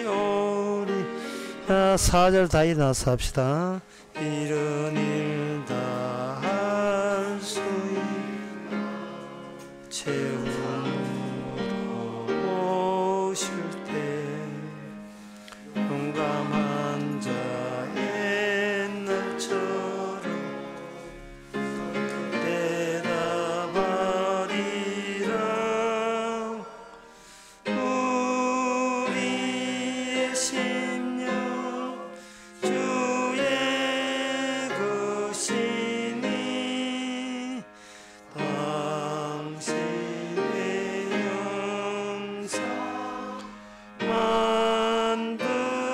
오리. 4절 다 일어나서 합시다. 이런 일 다 할 수 있나 채움으로 오실 때 용감한 자의 날처럼 대답하리라. 우리의 심령 주의 것이니 당신의 영상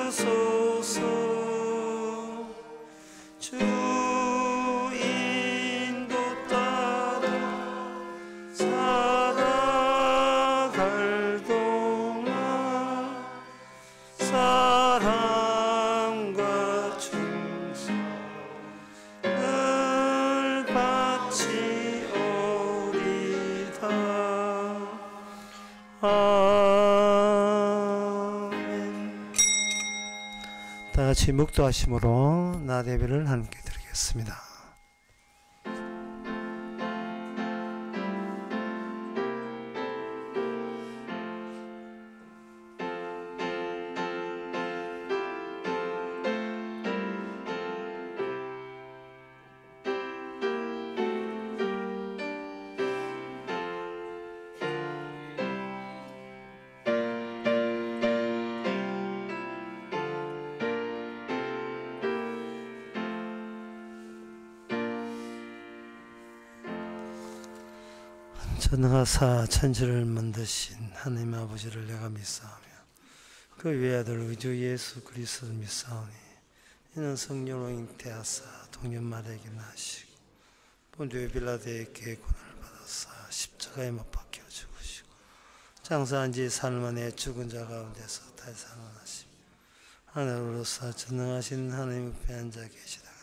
만드소서. 주 인도 따라 살아갈 동안 사랑과 충성을 바치오리다. 아멘. 다 같이 묵도하심으로 나대배를 함께 드리겠습니다. 전능하사 천지를 만드신 하나님 아버지를 내가 믿사오며 그 외아들 우리 주 예수 그리스도를 믿사오니 이는 성령으로 잉태하사 동년마리아에게 나시고 본디오 빌라도에게 고난을 받아사 십자가에 못 박혀 죽으시고 장사한 지 사흘 만에 죽은 자 가운데서 다시 살아나시며 하늘로서 전능하신 하나님 옆에 앉아 계시다가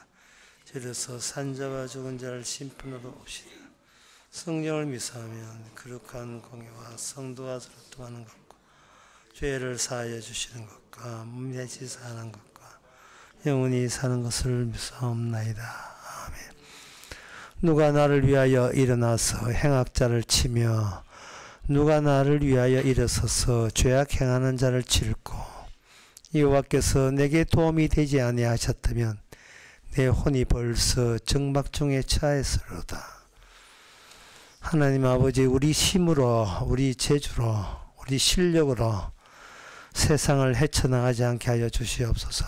저리서 산자와 죽은 자를 심판으로 오시리라. 성령을 믿사하면 거룩한 공예와 성도와 소통하는 것과 죄를 사하여 주시는 것과 몸에 지사하는 것과 영원히 사는 것을 믿사옵나이다. 아멘. 누가 나를 위하여 일어나서 행악자를 치며 누가 나를 위하여 일어서서 죄악 행하는 자를 칠고 여호와께서 내게 도움이 되지 아니하셨다면 내 혼이 벌써 정막 중에 처했으로다. 하나님 아버지, 우리 힘으로, 우리 재주로, 우리 실력으로 세상을 헤쳐나가지 않게 하여 주시옵소서.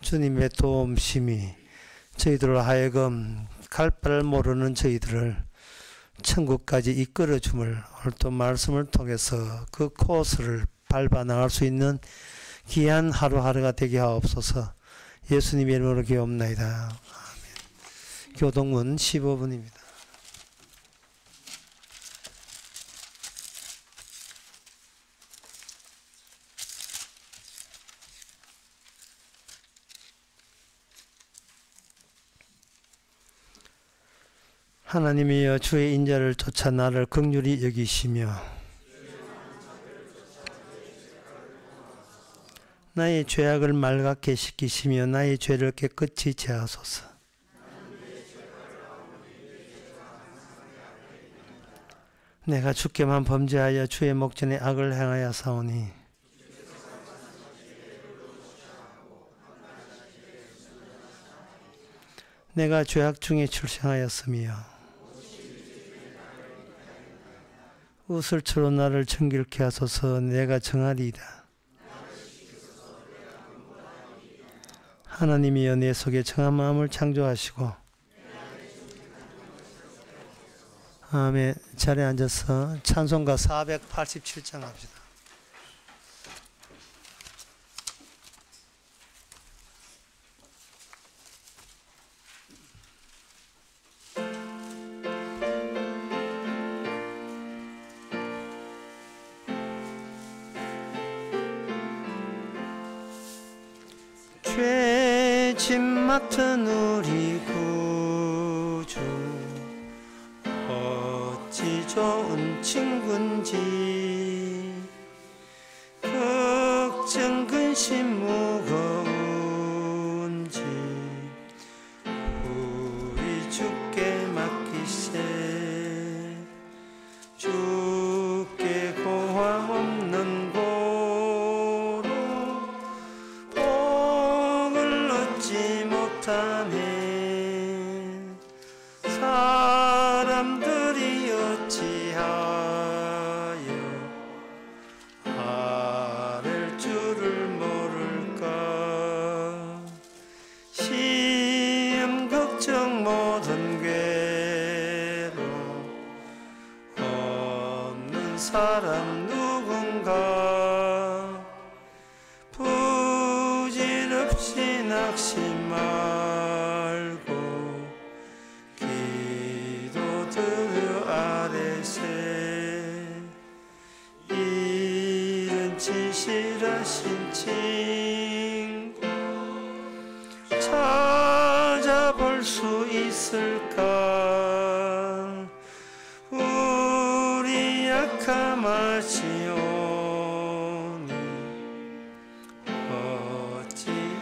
주님의 도움심이 저희들로 하여금 갈 바를 모르는 저희들을 천국까지 이끌어 줌을 오늘 또 말씀을 통해서 그 코스를 밟아 나갈 수 있는 귀한 하루하루가 되게 하옵소서. 예수님의 이름으로 기도옵나이다. 아멘. 교동문 15분입니다. 하나님이여 주의 인자를 쫓아 나를 긍휼히 여기시며 나의 죄악을 말갛게 씻기시며 나의 죄를 깨끗이 제하소서. 내가 주께만 범죄하여 주의 목전에 악을 행하여 사오니 내가 죄악 중에 출생하였으며 우슬처럼 나를 정결케 하소서. 내가 정하리이다. 하나님이여 내 속에 정한 마음을 창조하시고 아멘. 자리에 앉아서 찬송가 487장 합시다. 죄짐 맡은 우리 구주 어찌 좋은 친군지 그 근심 무거운 짐 우리 주께 맡기세. 주께 고함 없는 고로 복을 얻지 못하네. 사람들이 어찌하여 아랠 줄을 모를까. 시험 걱정 모든 괴로 없는 사람 누군가. 부질없이 낙심 말고 기도드려 아뢰세. 이른 진실하신 친구 찾아볼 수 있을까. 우리 약함하시오니 어찌하리할까.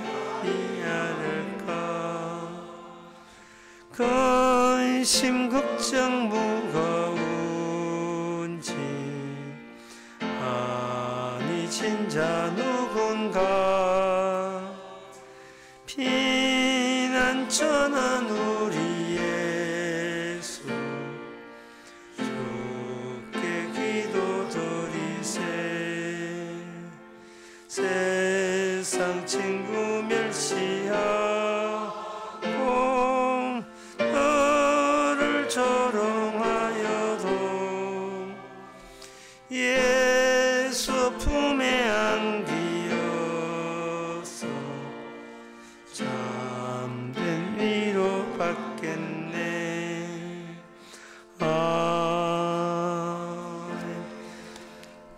근심 걱정 무거운 짐 아니 진자 누군가. 피난 전한 우리 예수 주께 기도드리세. 세상 친구 멸시하고 너를 조롱하여도 예수 품에 안기어서 참된 위로 받겠네.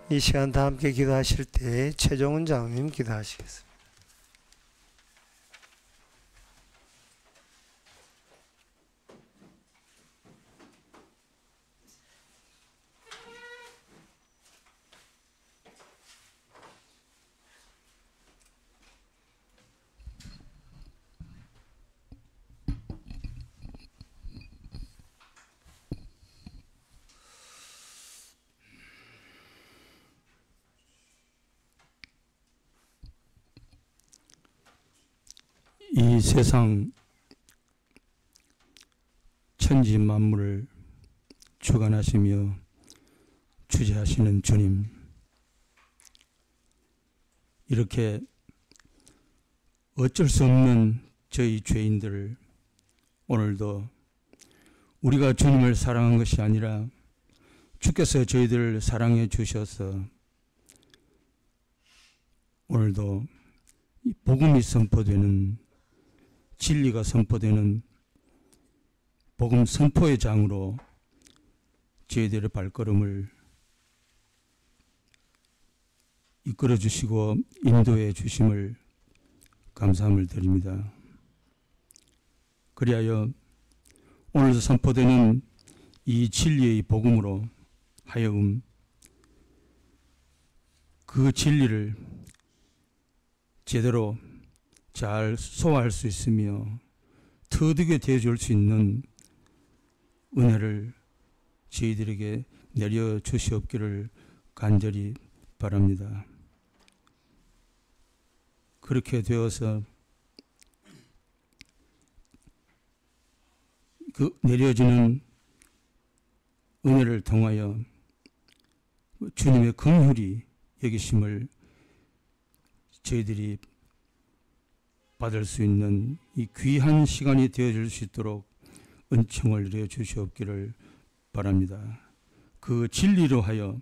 이 시간 다 함께 기도하실 때 최종훈 장로님 기도하시겠습니다. 이 세상 천지 만물을 주관하시며 주재하시는 주님, 이렇게 어쩔 수 없는 저희 죄인들을 오늘도 우리가 주님을 사랑한 것이 아니라 주께서 저희들을 사랑해 주셔서 오늘도 이 복음이 선포되는, 진리가 선포되는 복음 선포의 장으로 저희들의 발걸음을 이끌어 주시고 인도해 주심을 감사함을 드립니다. 그리하여 오늘 선포되는 이 진리의 복음으로 하여금 그 진리를 제대로 잘 소화할 수 있으며 터득이 되어줄 수 있는 은혜를 저희들에게 내려주시옵기를 간절히 바랍니다. 그렇게 되어서 그 내려지는 은혜를 통하여 주님의 긍휼이 여기심을 저희들이 받을 수 있는 이 귀한 시간이 되어질 수 있도록 은총을 내려 주시옵기를 바랍니다. 그 진리로 하여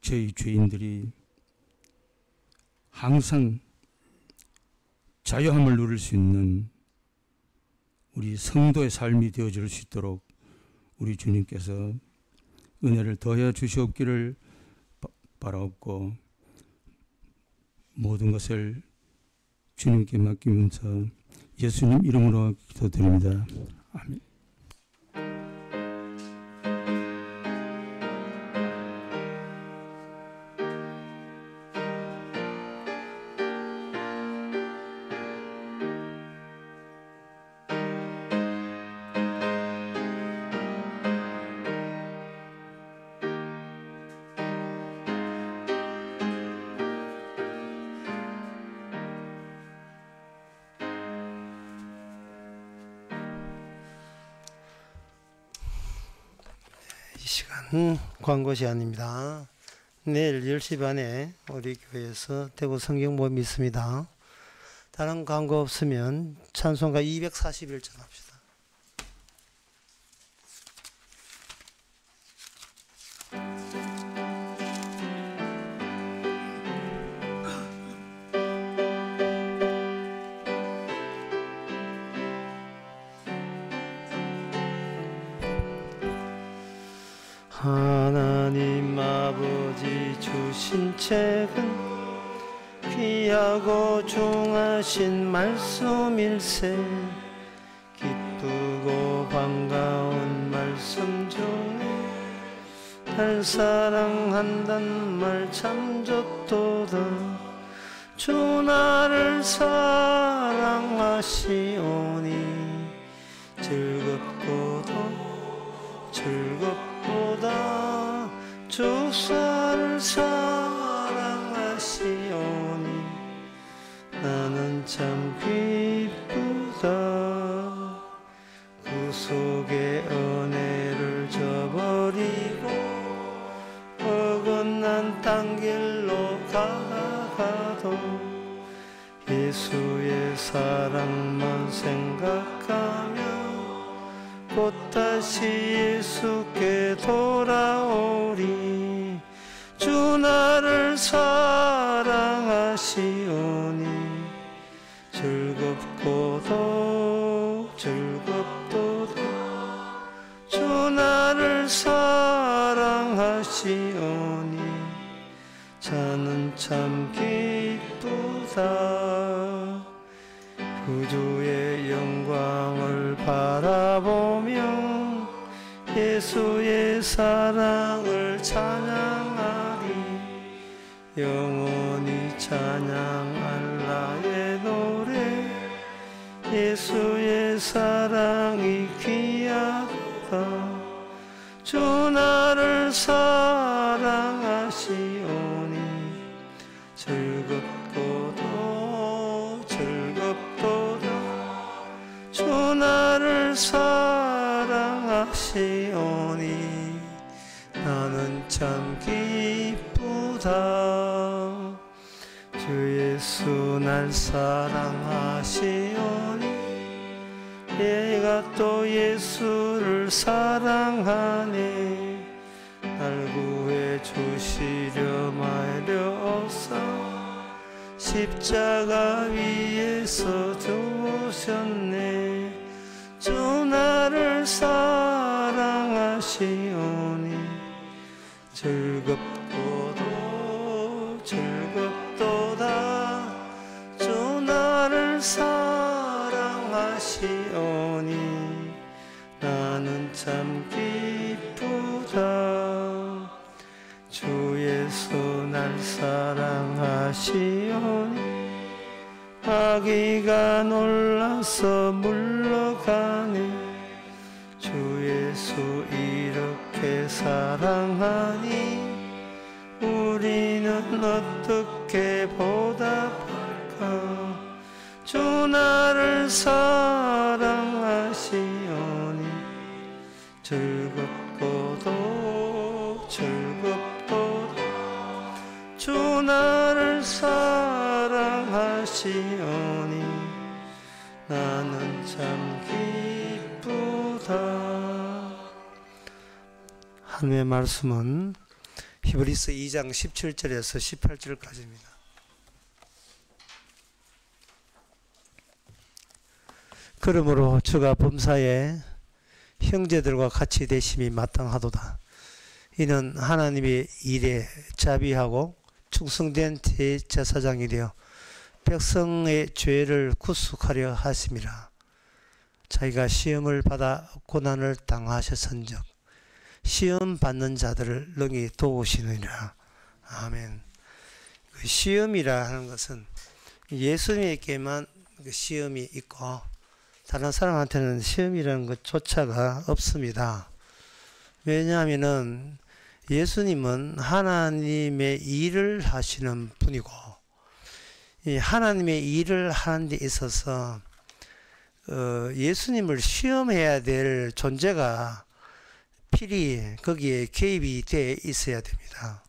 저희 죄인들이 항상 자유함을 누릴 수 있는 우리 성도의 삶이 되어질 수 있도록 우리 주님께서 은혜를 더해 주시옵기를 바라옵고 모든 것을 주님께 맡기면서 예수님 이름으로 기도드립니다. 아멘. 시간 광고 시간입니다. 내일 10시 반에 우리 교회에서 대구 성경 모임 있습니다. 다른 광고 없으면 찬송가 241장 합시다. 하나님 아버지 주신 책은 귀하고 중하신 말씀일세. 기쁘고 반가운 말씀 중에 날 사랑한단 말 참 좋도다. 주 나를 사랑하시오니 즐겁보다 주사를 사랑하시오니 나는 참 기쁘다. 구속의 은혜를 저버리고 어긋난 딴 길로 가가도 예수의 사랑만 생각하며 곧 다시 예수께 돌아오리. 주 나를 사랑하시오니 즐겁도다. 주 나를 사랑하시오니 자는 참 기쁘다. 구주의 영광을 바라보며 예수의 사랑을 찬양하리. 영원히 찬양할 나의 노래. 예수의 사랑이 귀하다. 주 나를 사랑하시오니 즐겁도다. 주 나를 사랑하시오니 나는 참 기쁘다. 주 예수 날 사랑하시오니 내가 또 예수를 사랑하네. 날 구해 주시려 마려옵사 십자가 위에서 죽으셨네. 주 나를 사랑하시오니 즐겁도다. 주 나를 사랑하시오니 나는 참 기쁘다. 주 예수 날 사랑하시오니 아기가 놀라서 물러가네. 주 예수 이렇게 사랑하니 우리는 어떻게 보답할까. 주 나를 사랑하시오니 즐겁도다. 주 나를 사랑하시오니 나는 참 기쁘다. 하나님의 말씀은 히브리서 2장 17절에서 18절까지입니다. 그러므로 주가 범사에 형제들과 같이 되심이 마땅하도다. 이는 하나님의 일에 자비하고 충성된 대제사장이 되어 백성의 죄를 구속하려 하심이라. 자기가 시험을 받아 고난을 당하셨은즉 시험 받는 자들을 능히 도우시느니라. 아멘. 그 시험이라 하는 것은 예수님에게만 그 시험이 있고 다른 사람한테는 시험이라는 것조차가 없습니다. 왜냐하면은 예수님은 하나님의 일을 하시는 분이고, 이 하나님의 일을 하는 데 있어서 예수님을 시험해야 될 존재가 필히 거기에 개입이 되어 있어야 됩니다.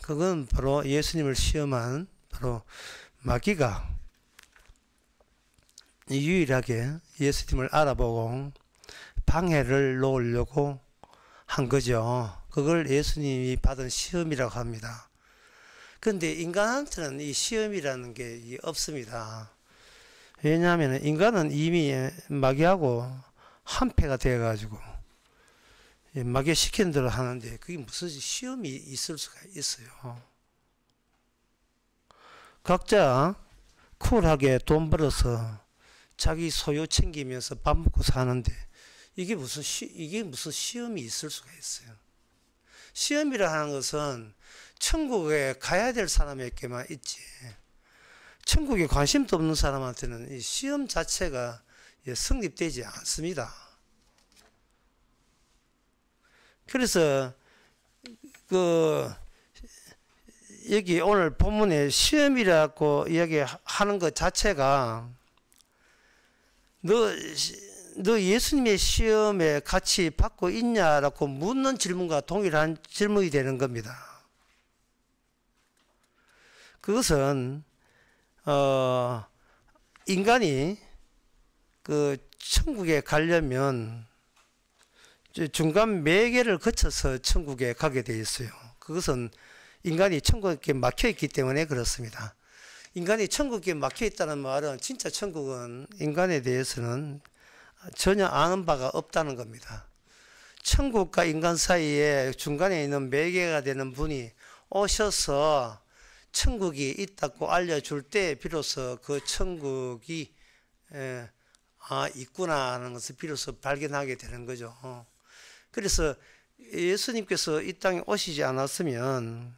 그건 바로 예수님을 시험한 바로 마귀가 유일하게 예수님을 알아보고 방해를 놓으려고 한 거죠. 그걸 예수님이 받은 시험이라고 합니다. 그런데 인간한테는 이 시험이라는 게 없습니다. 왜냐하면 인간은 이미 마귀하고 한패가 되어가지고 마귀 시키는 대로 하는데 그게 무슨 시험이 있을 수가 있어요. 각자 쿨하게 돈 벌어서 자기 소유 챙기면서 밥 먹고 사는데 이게 무슨 시험이 있을 수가 있어요. 시험이라 하는 것은 천국에 가야 될 사람에게만 있지, 천국에 관심도 없는 사람한테는 이 시험 자체가 성립되지 않습니다. 그래서 여기 오늘 본문에 시험이라고 이야기하는 것 자체가 너 예수님의 시험에 같이 받고 있냐라고 묻는 질문과 동일한 질문이 되는 겁니다. 그것은 인간이 천국에 가려면 중간 매개를 거쳐서 천국에 가게 되어 있어요. 그것은 인간이 천국에 막혀 있기 때문에 그렇습니다. 인간이 천국에 막혀 있다는 말은 진짜 천국은 인간에 대해서는 전혀 아는 바가 없다는 겁니다. 천국과 인간 사이에 중간에 있는 매개가 되는 분이 오셔서 천국이 있다고 알려줄 때 비로소 그 천국이 있구나 하는 것을 비로소 발견하게 되는 거죠. 그래서 예수님께서 이 땅에 오시지 않았으면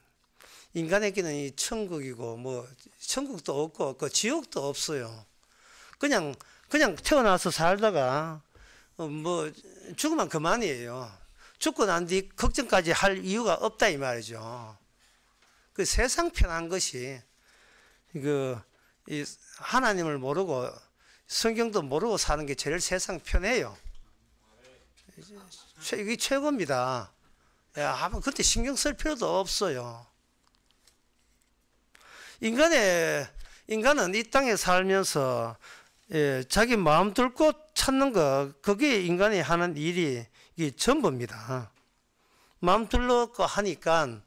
인간에게는 이 천국이고 뭐 천국도 없고 그 지옥도 없어요. 그냥 태어나서 살다가 뭐 죽으면 그만이에요. 죽고 난 뒤 걱정까지 할 이유가 없다 이 말이죠. 그 세상 편한 것이 이 하나님을 모르고 성경도 모르고 사는 게 제일 세상 편해요. 이게 최고입니다. 그때 신경 쓸 필요도 없어요. 인간은 이 땅에 살면서 자기 마음 들고 찾는 거, 그게 인간이 하는 일이 이게 전부입니다. 마음 들고 하니까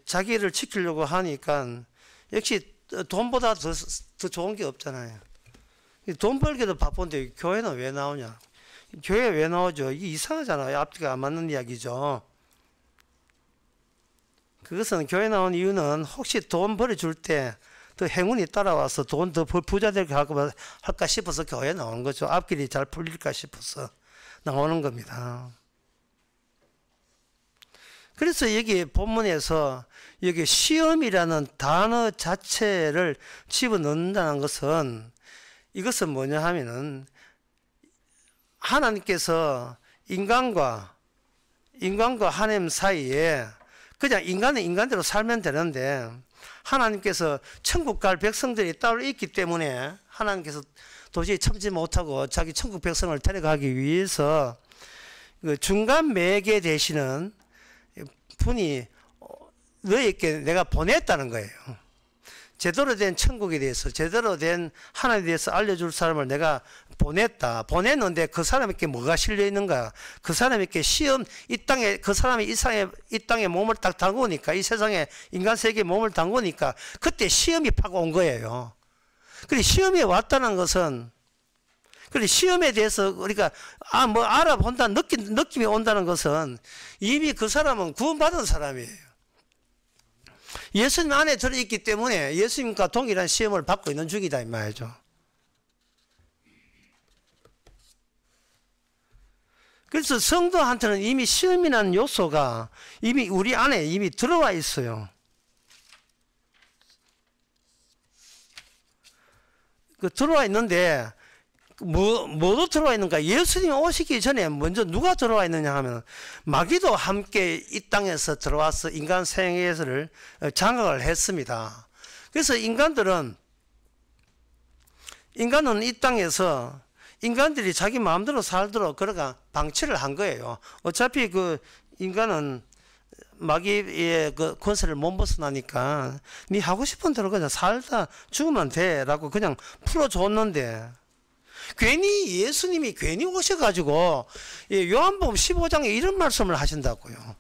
자기를 지키려고 하니까 역시 돈보다 더 좋은 게 없잖아요. 돈 벌기도 바쁜데 교회는 왜 나오냐? 교회 왜 나오죠? 이게 이상하잖아요. 앞뒤가 안 맞는 이야기죠. 그것은 교회 나온 이유는 혹시 돈 벌어줄 때 더 행운이 따라와서 돈 더 부자 되게 할까 싶어서 교회 나오는 거죠. 앞길이 잘 풀릴까 싶어서 나오는 겁니다. 그래서 여기 본문에서 여기 시험이라는 단어 자체를 집어넣는다는 것은 이것은 뭐냐 하면은 하나님께서 인간과 하나님 사이에 그냥 인간은 인간대로 살면 되는데 하나님께서 천국 갈 백성들이 따로 있기 때문에 하나님께서 도저히 참지 못하고 자기 천국 백성을 데려가기 위해서 그 중간 매개 되시는 분이 너에게 내가 보냈다는 거예요. 제대로 된 천국에 대해서, 제대로 된 하나님에 대해서 알려줄 사람을 내가 보냈는데 그 사람에게 뭐가 실려 있는가? 그 사람에게 시험, 그 사람이 이 땅에 몸을 딱 담그니까, 이 세상에 인간 세계에 몸을 담그니까 그때 시험이 파고 온 거예요. 그리고 시험이 왔다는 것은, 그리고 시험에 대해서 우리가 알아본다, 느낌이 온다는 것은 이미 그 사람은 구원받은 사람이에요. 예수님 안에 들어있기 때문에 예수님과 동일한 시험을 받고 있는 중이다 이 말이죠. 그래서 성도한테는 이미 시험이라는 요소가 이미 우리 안에 이미 들어와 있어요. 들어와 있는데 뭐도 들어와 있는가? 예수님이 오시기 전에 먼저 누가 들어와 있느냐 하면 마귀도 함께 이 땅에서 들어와서 인간 생애를 장악을 했습니다. 그래서 인간은 이 땅에서 인간들이 자기 마음대로 살도록 그러니까 방치를 한 거예요. 어차피 그 인간은 마귀의 그 권세를 못 벗어나니까 네 하고 싶은 대로 그냥 살다 죽으면 돼라고 그냥 풀어줬는데, 괜히 예수님이 괜히 오셔가지고 요한복음 15장에 이런 말씀을 하신다고요.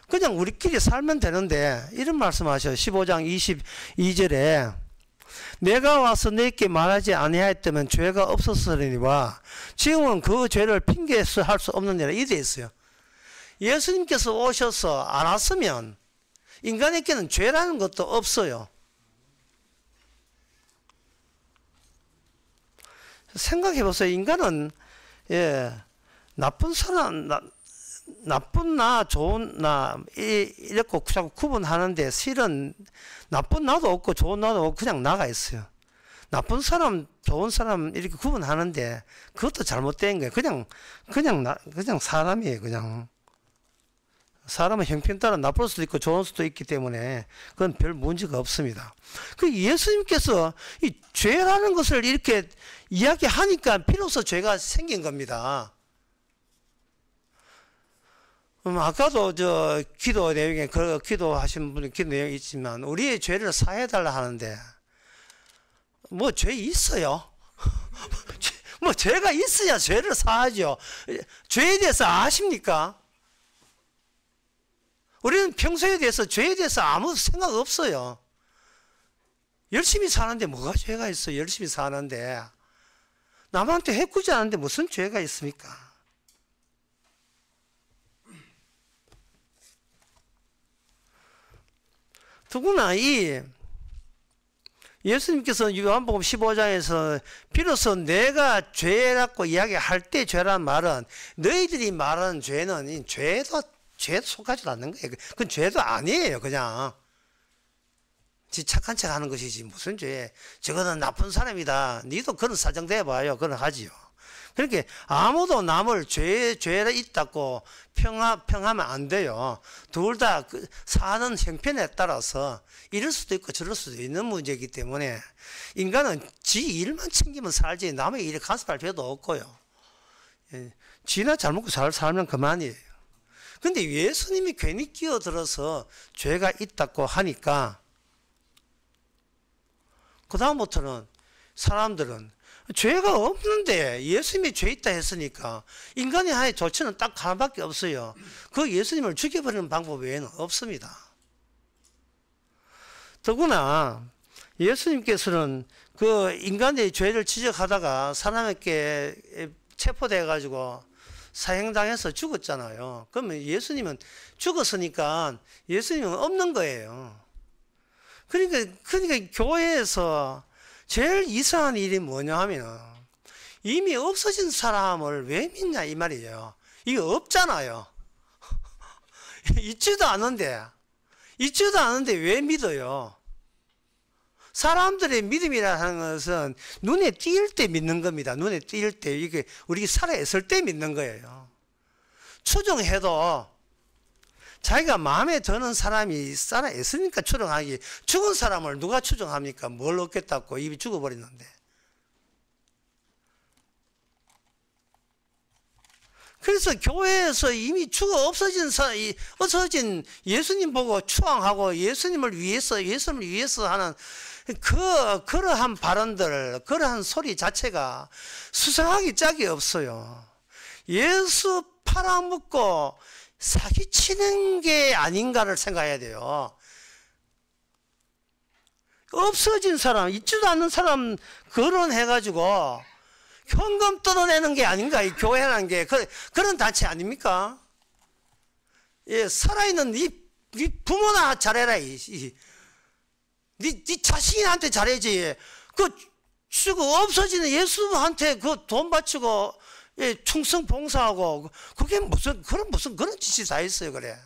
그냥 우리끼리 살면 되는데 이런 말씀하셔요. 15장 22절에 내가 와서 너희께 말하지 아니하였다면 죄가 없었으리니와 지금은 그 죄를 핑계할 수 없느니라. 이래 있어요. 예수님께서 오셔서 안 왔으면 인간에게는 죄라는 것도 없어요. 생각해 보세요. 인간은 나쁜 사람, 나쁜 나, 좋은 나 이렇게 자꾸 구분하는데 실은 나쁜 나도 없고 좋은 나도 없고 그냥 나가 있어요. 나쁜 사람, 좋은 사람 이렇게 구분하는데 그것도 잘못된 거예요. 그냥 사람이에요. 그냥 사람은 형편 따라 나쁠 수도 있고 좋을 수도 있기 때문에 그건 별 문제가 없습니다. 그 예수님께서 이 죄라는 것을 이렇게 이야기하니까 비로소 죄가 생긴 겁니다. 아까도 저 기도 내용에 그 기도하신 분이 기도 내용이 있지만 우리의 죄를 사해달라 하는데 뭐 죄 있어요? 뭐 죄가 있어야 죄를 사하죠. 죄에 대해서 아십니까? 우리는 평소에 대해서 죄에 대해서 아무 생각 없어요. 열심히 사는데 뭐가 죄가 있어? 열심히 사는데 남한테 해꾸지 않는데 무슨 죄가 있습니까? 더구나 이 예수님께서 요한복음 15장에서 비로소 내가 죄라고 이야기할 때 죄란 말은 너희들이 말하는 죄는 죄도 속하지 않는 거예요. 그건 죄도 아니에요. 그냥 착한 척 하는 것이지 무슨 죄. 저거는 나쁜 사람이다. 니도 그런 사정 대봐요. 그런 하지요. 그렇게 아무도 남을 죄가 있다고 평하면 안 돼요. 둘 다 사는 형편에 따라서 이럴 수도 있고 저럴 수도 있는 문제이기 때문에 인간은 지 일만 챙기면 살지 남의 일에 간섭할 필요도 없고요. 지나 잘 먹고 잘 살면 그만이에요. 근데 예수님이 괜히 끼어들어서 죄가 있다고 하니까 그 다음부터는 사람들은 죄가 없는데 예수님이 죄 있다 했으니까 인간의 하나의 조치는 딱 하나밖에 없어요. 그 예수님을 죽여버리는 방법 외에는 없습니다. 더구나 예수님께서는 그 인간의 죄를 지적하다가 사람에게 체포돼 가지고 사형당해서 죽었잖아요. 그러면 예수님은 죽었으니까 예수님은 없는 거예요. 그러니까 교회에서 제일 이상한 일이 뭐냐 하면 이미 없어진 사람을 왜 믿냐 이 말이에요. 이게 없잖아요. 있지도 않은데 왜 믿어요? 사람들의 믿음이라는 것은 눈에 띄일 때 믿는 겁니다. 눈에 띄일 때 이게 우리 살아있을 때 믿는 거예요. 추정해도 자기가 마음에 드는 사람이 살아있으니까 추정하기, 죽은 사람을 누가 추정합니까? 뭘 얻겠다고 입이 죽어버리는데. 그래서 교회에서 이미 죽어 없어진 예수님 보고 추앙하고 예수님을 위해서 하는 그러한 발언들, 그러한 소리 자체가 수상하기 짝이 없어요. 예수 팔아먹고 사기치는 게 아닌가를 생각해야 돼요. 없어진 사람, 있지도 않는 사람 거론해가지고 현금 뜯어내는 게 아닌가, 이 교회라는 게. 그런 단체 아닙니까? 예, 살아있는 네 부모나 잘해라. 네 자신한테 잘해야지. 없어지는 예수한테 돈 바치고, 예, 충성 봉사하고, 그게 무슨 그런 짓이 다 있어요, 그래.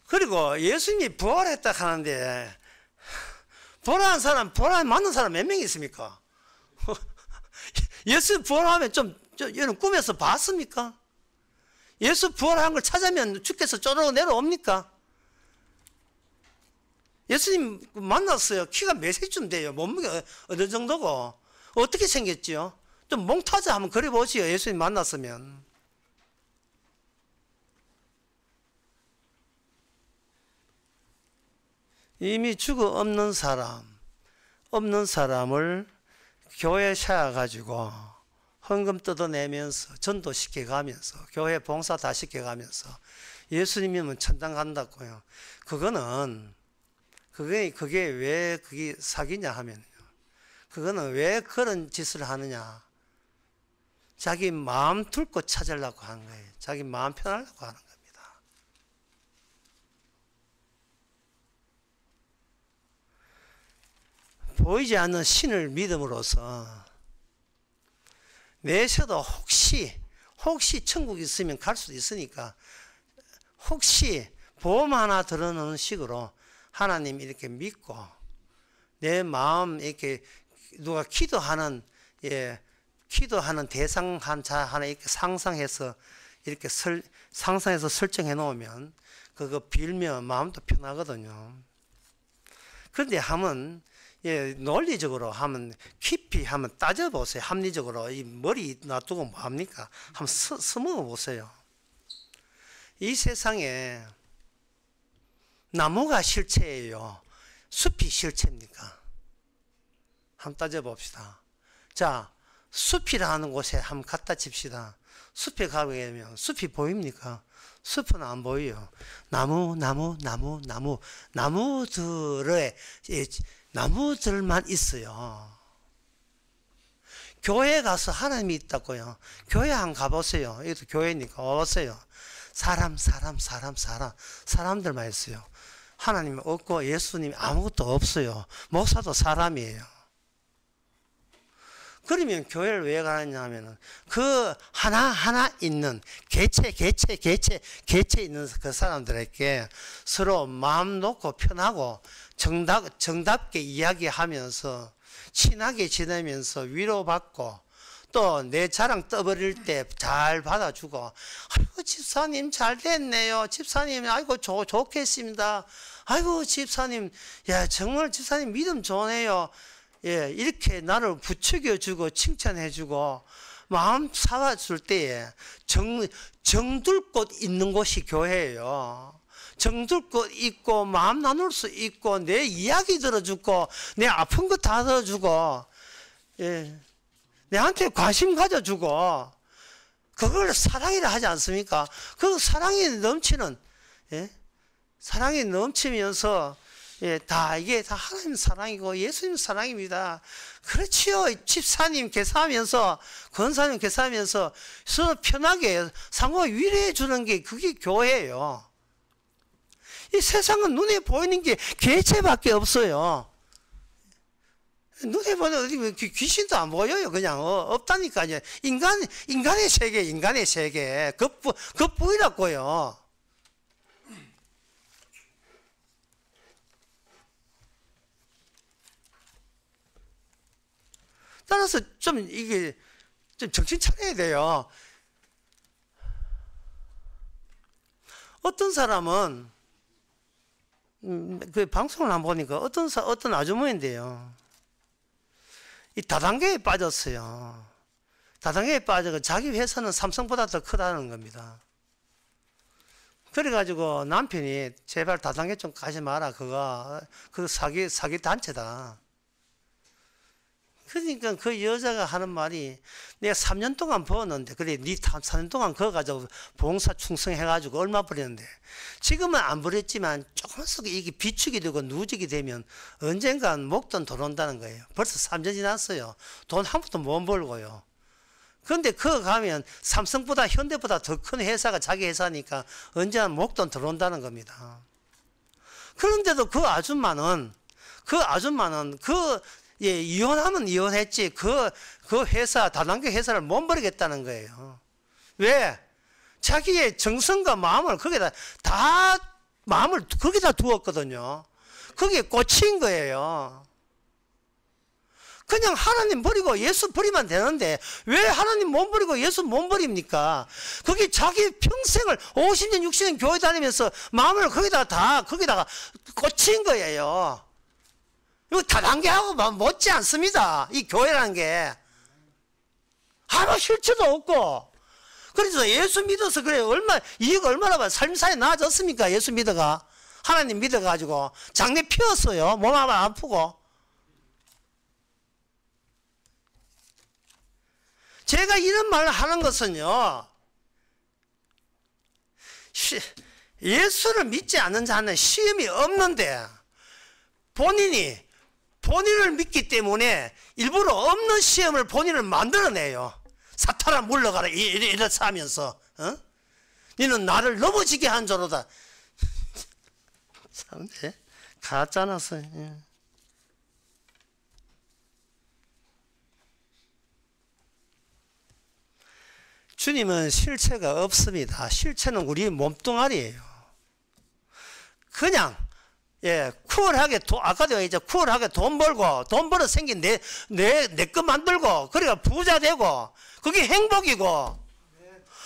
그리고 예수님이 부활했다 하는데, 부활 맞는 사람 몇 명 있습니까? 예수 부활하면 여러분 꿈에서 봤습니까? 예수 부활한 걸 찾으면 주께서 쪼르르 내려옵니까? 예수님 만났어요. 키가 몇세쯤 돼요? 몸무게 어느 정도고? 어떻게 생겼지요? 좀 몽타주 한번 그려보시오. 예수님 만났으면. 이미 죽어 없는 사람을 교회에 세워가지고 헌금 뜯어내면서 전도시켜가면서 교회 봉사 다 시켜가면서 예수님이면 천당 간다고요. 그게 왜 그게 사기냐 하면요. 그거는 왜 그런 짓을 하느냐. 자기 마음 뚫고 찾으려고 하는 거예요. 자기 마음 편하려고 하는 겁니다. 보이지 않는 신을 믿음으로써 내셔도 혹시 천국 있으면 갈 수도 있으니까 혹시 보험 하나 들어놓는 식으로 하나님 이렇게 믿고 내 마음 이렇게 누가 기도하는 대상 한 자 하나 이렇게 상상해서 설정해 놓으면 그거 빌면 마음도 편하거든요. 그런데 논리적으로 깊이 따져보세요. 합리적으로 이 머리 놔두고 뭐합니까? 한번 써먹어 보세요. 이 세상에 나무가 실체예요? 숲이 실체입니까? 한번 따져봅시다. 자, 숲이라는 곳에 한번 갖다 칩시다. 숲에 가게 되면 숲이 보입니까? 숲은 안 보여요. 나무들만 있어요. 교회 가서 하나님이 있다고요. 교회 한번 가보세요. 여기도 교회니까 와보세요. 사람들만 있어요. 하나님 없고 예수님이 아무것도 없어요. 목사도 사람이에요. 그러면 교회를 왜 가느냐 하면은 그 하나 있는 개체 있는 그 사람들에게 서로 마음 놓고 편하고 정답게 이야기하면서 친하게 지내면서 위로받고 또 내 자랑 떠버릴 때 잘 받아주고, 아이고 집사님 잘 됐네요. 집사님 아이고 좋겠습니다. 아이고 집사님, 야 정말 집사님 믿음 좋네요. 예, 이렇게 나를 부추겨주고 칭찬해주고 마음 사와줄 때에 정들 곳 있는 곳이 교회예요. 정들 곳 있고 마음 나눌 수 있고 내 이야기 들어주고 내 아픈 거 다 들어주고, 예, 내한테 관심 가져주고, 그걸 사랑이라 하지 않습니까? 그 사랑이 넘치는, 예? 사랑이 넘치면서, 예, 이게 다 하나님 사랑이고 예수님 사랑입니다. 그렇지요. 집사님 계산하면서, 권사님 계산하면서 서로 편하게 상호 위로해 주는 게 그게 교회예요. 이 세상은 눈에 보이는 게 개체밖에 없어요. 눈에 보는 귀신도 안 보여요. 그냥 없다니까요. 인간의 세계 그뿐이라고요. 따라서 이게 좀 정신 차려야 돼요. 어떤 사람은 그 방송을 한번 보니까 어떤 아주머니인데요. 이 다단계에 빠졌어요. 다단계에 빠져서 자기 회사는 삼성보다 더 크다는 겁니다. 그래가지고 남편이 제발 다단계 좀 가지 마라. 그거 사기 단체다. 그러니까 그 여자가 하는 말이, 내가 3년 동안 버었는데, 그래, 니 3년 동안 그거 가지고 봉사 충성해가지고 얼마 버렸는데, 지금은 안 버렸지만 조금씩 이게 비축이 되고 누적이 되면 언젠간 목돈 들어온다는 거예요. 벌써 3년 지났어요. 돈 한 푼도 못 벌고요. 그런데 그거 가면 삼성보다 현대보다 더 큰 회사가 자기 회사니까 언제나 목돈 들어온다는 겁니다. 그런데도 그 아줌마는 예, 이혼하면 이혼했지 그 회사, 다단계 회사를 못 버리겠다는 거예요. 왜? 자기의 정성과 마음을 마음을 거기다 두었거든요. 거기에 꽂힌 거예요. 그냥 하나님 버리고 예수 버리면 되는데 왜 하나님 못 버리고 예수 못 버립니까? 거기 자기 평생을 50년 60년 교회 다니면서 마음을 거기다가 꽂힌 거예요. 이거 다단계하고 못지 않습니다. 이 교회라는 게 아무 실체도 없고. 그래서 예수 믿어서 그래 이익 얼마나 봐. 삶사에 나아졌습니까? 예수 믿어가 하나님 믿어가지고 장례 피웠어요. 몸 아프고. 제가 이런 말을 하는 것은요, 예수를 믿지 않는 자는 시험이 없는데 본인을 믿기 때문에 일부러 없는 시험을 본인을 만들어내요. 사탄아 물러가라 이렇게 하면서 너는 나를 넘어지게 한 자로다. 참 가짜나서. 주님은 실체가 없습니다. 실체는 우리 몸뚱아리예요. 그냥 쿨하게 아까도 이제 쿨하게 돈 벌어 생긴 내 거 만들고 그래가 부자 되고 그게 행복이고.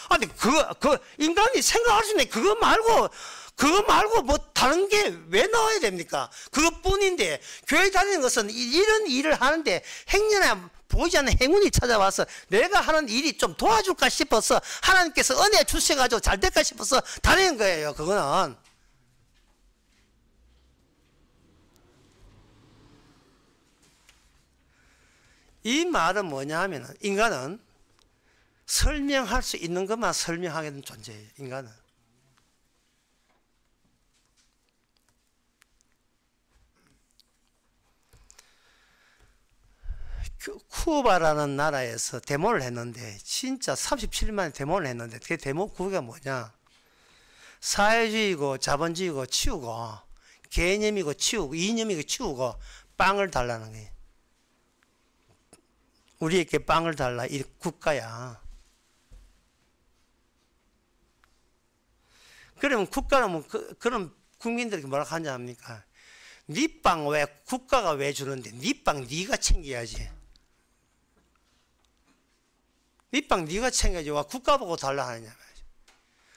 아니 그 인간이 생각할 수 있는 그거 말고 뭐 다른 게 왜 나와야 됩니까? 그것뿐인데 교회 다니는 것은 이런 일을 하는데 행여나 보이지 않는 행운이 찾아와서 내가 하는 일이 좀 도와줄까 싶어서 하나님께서 은혜 주셔가지고 잘 될까 싶어서 다니는 거예요. 그거는. 이 말은 뭐냐 하면 인간은 설명할 수 있는 것만 설명하게 된 존재예요. 인간은. 쿠바라는 나라에서 데모를 했는데 진짜 37일 만에 데모를 했는데 그 데모 구호가 뭐냐, 사회주의고 자본주의고 치우고 개념이고 치우고 이념이고 치우고 빵을 달라는 거예요. 우리에게 빵을 달라. 이 국가야. 그러면 국가는 뭐 그런 국민들에게 뭐라 하냐 합니까? 네 빵 왜 국가가 왜 주는데 네 빵 네가 챙겨야지. 네 빵 네가 챙겨야지. 와 국가 보고 달라 하느냐 말이야.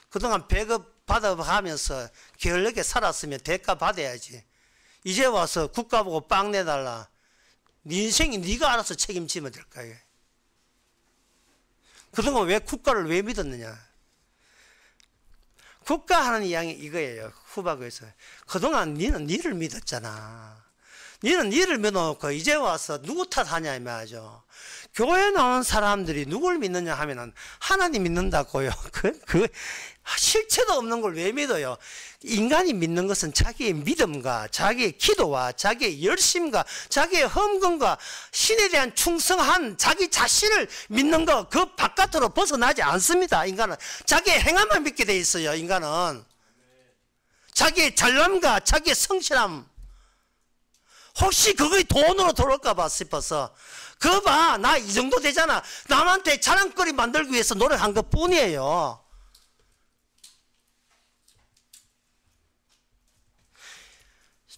그동안 배급 받아가면서 게을르게 살았으면 대가 받아야지. 이제 와서 국가 보고 빵 내달라. 네 인생이 네가 알아서 책임지면 될 거야. 그동안 왜 국가를 왜 믿었느냐. 국가 하는 이야기 이거예요. 후바고에서. 그동안 니는 니를 믿었잖아. 니는 니를 믿어놓고 이제 와서 누구 탓하냐 이 말이죠. 교회 나온 사람들이 누굴 믿느냐 하면은 하나님 믿는다고요. 그 실체도 없는 걸 왜 믿어요? 인간이 믿는 것은 자기의 믿음과 자기의 기도와 자기의 열심과 자기의 헌금과 신에 대한 충성한 자기 자신을 믿는 거, 그 바깥으로 벗어나지 않습니다. 인간은 자기의 행함을 믿게 돼 있어요. 인간은 자기의 잘남과 자기의 성실함, 혹시 그게 돈으로 돌아올까 봐 싶어서 그거 봐, 나 이 정도 되잖아. 남한테 자랑거리 만들기 위해서 노력한 것 뿐이에요.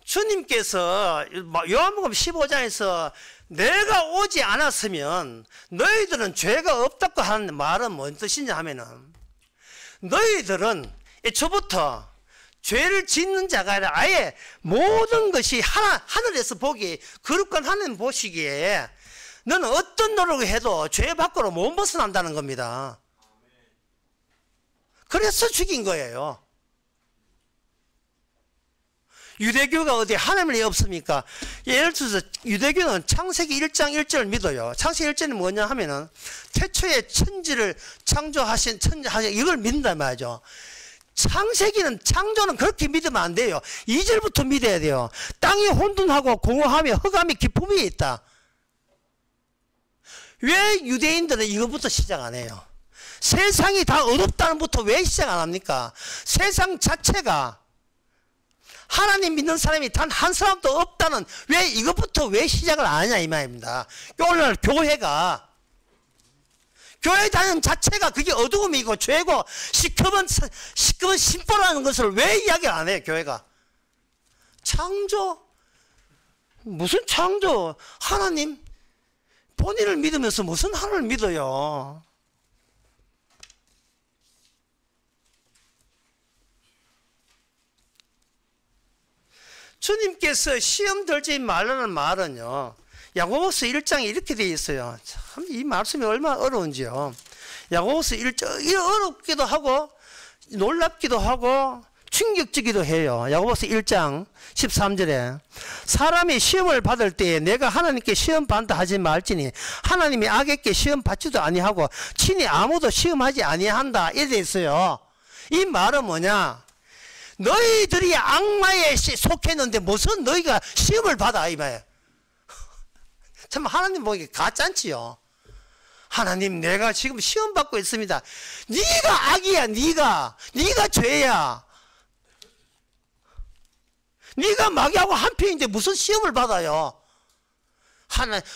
주님께서 요한복음 15장에서 내가 오지 않았으면 너희들은 죄가 없다고 하는 말은 뭔 뜻이냐 하면은, 너희들은 애초부터 죄를 짓는 자가 아니라 아예 모든 것이 하늘에서 보기, 거룩한 하나님 보시기에 너는 어떤 노력을 해도 죄 밖으로 못 벗어난다는 겁니다. 그래서 죽인 거예요. 유대교가 어디 하나님이 없습니까? 예를 들어서 유대교는 창세기 1장 1절을 믿어요. 창세기 1절이 뭐냐 하면은 태초에 천지를 창조하신 이걸 믿는단 말이죠. 창세기는, 창조는 그렇게 믿으면 안 돼요. 2절부터 믿어야 돼요. 땅이 혼돈하고 공허하며 흑암이 깊음이 있다. 왜 유대인들은 이것부터 시작 안 해요? 세상이 다 어둡다는 부터 왜 시작 안 합니까? 세상 자체가 하나님 믿는 사람이 단 한 사람도 없다는, 왜 이것부터 왜 시작을 안 하냐 이 말입니다. 오늘 교회가, 교회 다니는 자체가 그게 어두움이고 죄고 시커먼 심보라는 것을 왜 이야기 안 해요? 교회가 창조, 무슨 창조? 하나님 본인을 믿으면서 무슨 하나님을 믿어요? 주님께서 시험 들지 말라는 말은요, 야고보서 1장에 이렇게 되어 있어요. 참, 이 말씀이 얼마나 어려운지요. 야고보서 1장, 어렵기도 하고 놀랍기도 하고 충격적이기도 해요. 야고보서 1장 13절에 사람이 시험을 받을 때에 내가 하나님께 시험 받다 하지 말지니 하나님이 악에게 시험 받지도 아니하고 친히 아무도 시험하지 아니한다. 이래 있어요. 이 말은 뭐냐? 너희들이 악마에 속했는데 무슨 너희가 시험을 받아, 이 말이에요. 참 하나님 보기에 가짠지요. 하나님, 내가 지금 시험 받고 있습니다. 네가 악이야. 네가 죄야. 네가 마귀하고 한편인데 무슨 시험을 받아요?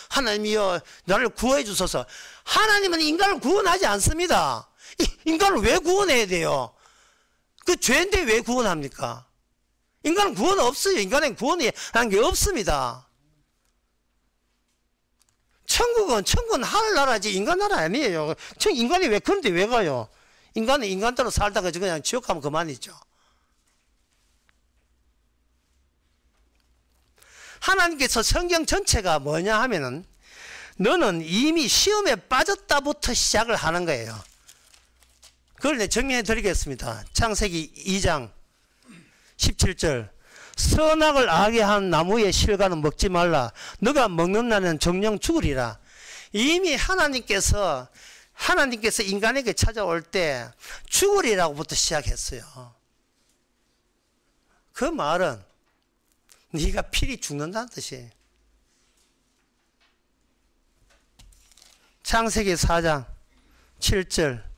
하나님이여 나를 구원해 주소서. 하나님은 인간을 구원하지 않습니다. 인간을 왜 구원해야 돼요? 그 죄인데 왜 구원합니까? 인간은 구원 없어요. 인간은 구원이 한 게 없습니다. 천국은 하늘나라지 인간 나라 아니에요. 인간이 왜 그런데 왜 가요? 인간은 인간대로 살다가 그냥 지옥 가면 그만이죠. 하나님께서 성경 전체가 뭐냐 하면은 너는 이미 시험에 빠졌다부터 시작을 하는 거예요. 그걸 내가 정리해 드리겠습니다. 창세기 2장 17절 선악을 알게 한 나무의 실과는 먹지 말라. 너가 먹는 날은 정령 죽으리라. 이미 하나님께서 인간에게 찾아올 때 죽으리라고부터 시작했어요. 그 말은 네가 필히 죽는다는 뜻이에요. 창세기 4장 7절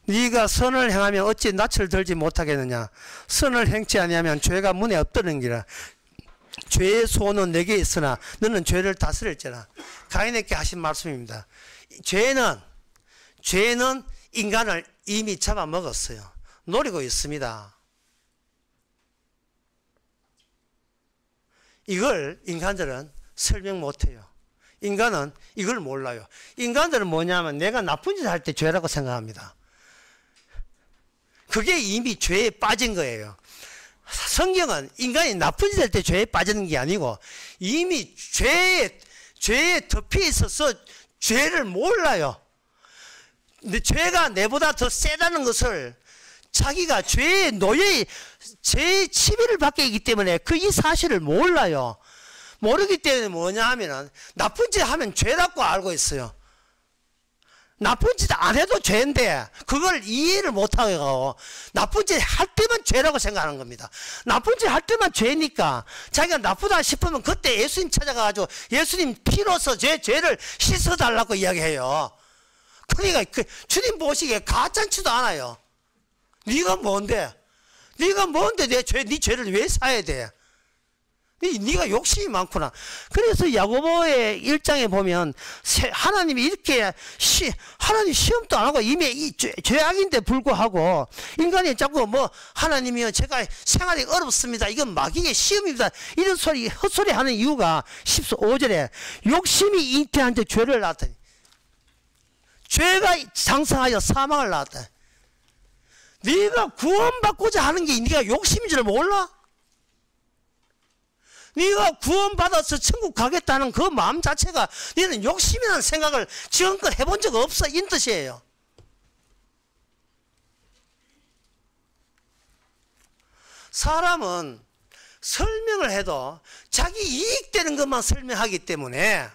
네가 선을 행하면 어찌 낯을 들지 못하겠느냐. 선을 행치 아니하면 죄가 문에 엎드는기라. 죄의 소원은 내게 있으나 너는 죄를 다스릴지라. 가인에게 하신 말씀입니다. 죄는 인간을 이미 잡아먹었어요. 노리고 있습니다. 이걸 인간들은 설명 못해요. 인간은 이걸 몰라요. 인간들은 뭐냐면 내가 나쁜 짓을 할 때 죄라고 생각합니다. 그게 이미 죄에 빠진 거예요. 성경은 인간이 나쁜 짓 할 때 죄에 빠지는 게 아니고 이미 죄에 덮여 있어서 죄를 몰라요. 근데 죄가 내보다 더 세다는 것을 자기가 죄의 노예, 죄의 치비를 받게 있기 때문에 이 사실을 몰라요. 모르기 때문에 뭐냐 하면은 나쁜 짓 하면 죄라고 알고 있어요. 나쁜 짓 안 해도 죄인데 그걸 이해를 못하고 나쁜 짓 할 때만 죄라고 생각하는 겁니다. 나쁜 짓 할 때만 죄니까 자기가 나쁘다 싶으면 그때 예수님 찾아가가지고 예수님 피로서 죄를 씻어달라고 이야기해요. 그러니까 주님 보시기에 가짠치도 않아요. 네가 뭔데 네 죄를 왜 사야 돼? 네가 욕심이 많구나. 그래서 야고보의 1장에 보면 하나님이 이렇게 하나님 시험도 안 하고 이미 이 죄악인데 불구하고 인간이 자꾸 하나님이요 제가 생활이 어렵습니다. 이건 마귀의 시험입니다. 이런 헛소리 하는 이유가 15절에 욕심이 잉태한 데 죄를 낳았더니 죄가 장성하여 사망을 낳았다. 네가 구원받고자 하는 게 네가 욕심인 줄 몰라? 네가 구원받아서 천국 가겠다는 그 마음 자체가 너는 욕심이라는 생각을 지금껏 해본 적 없어. 이 뜻이에요. 사람은 설명을 해도 자기 이익되는 것만 설명하기 때문에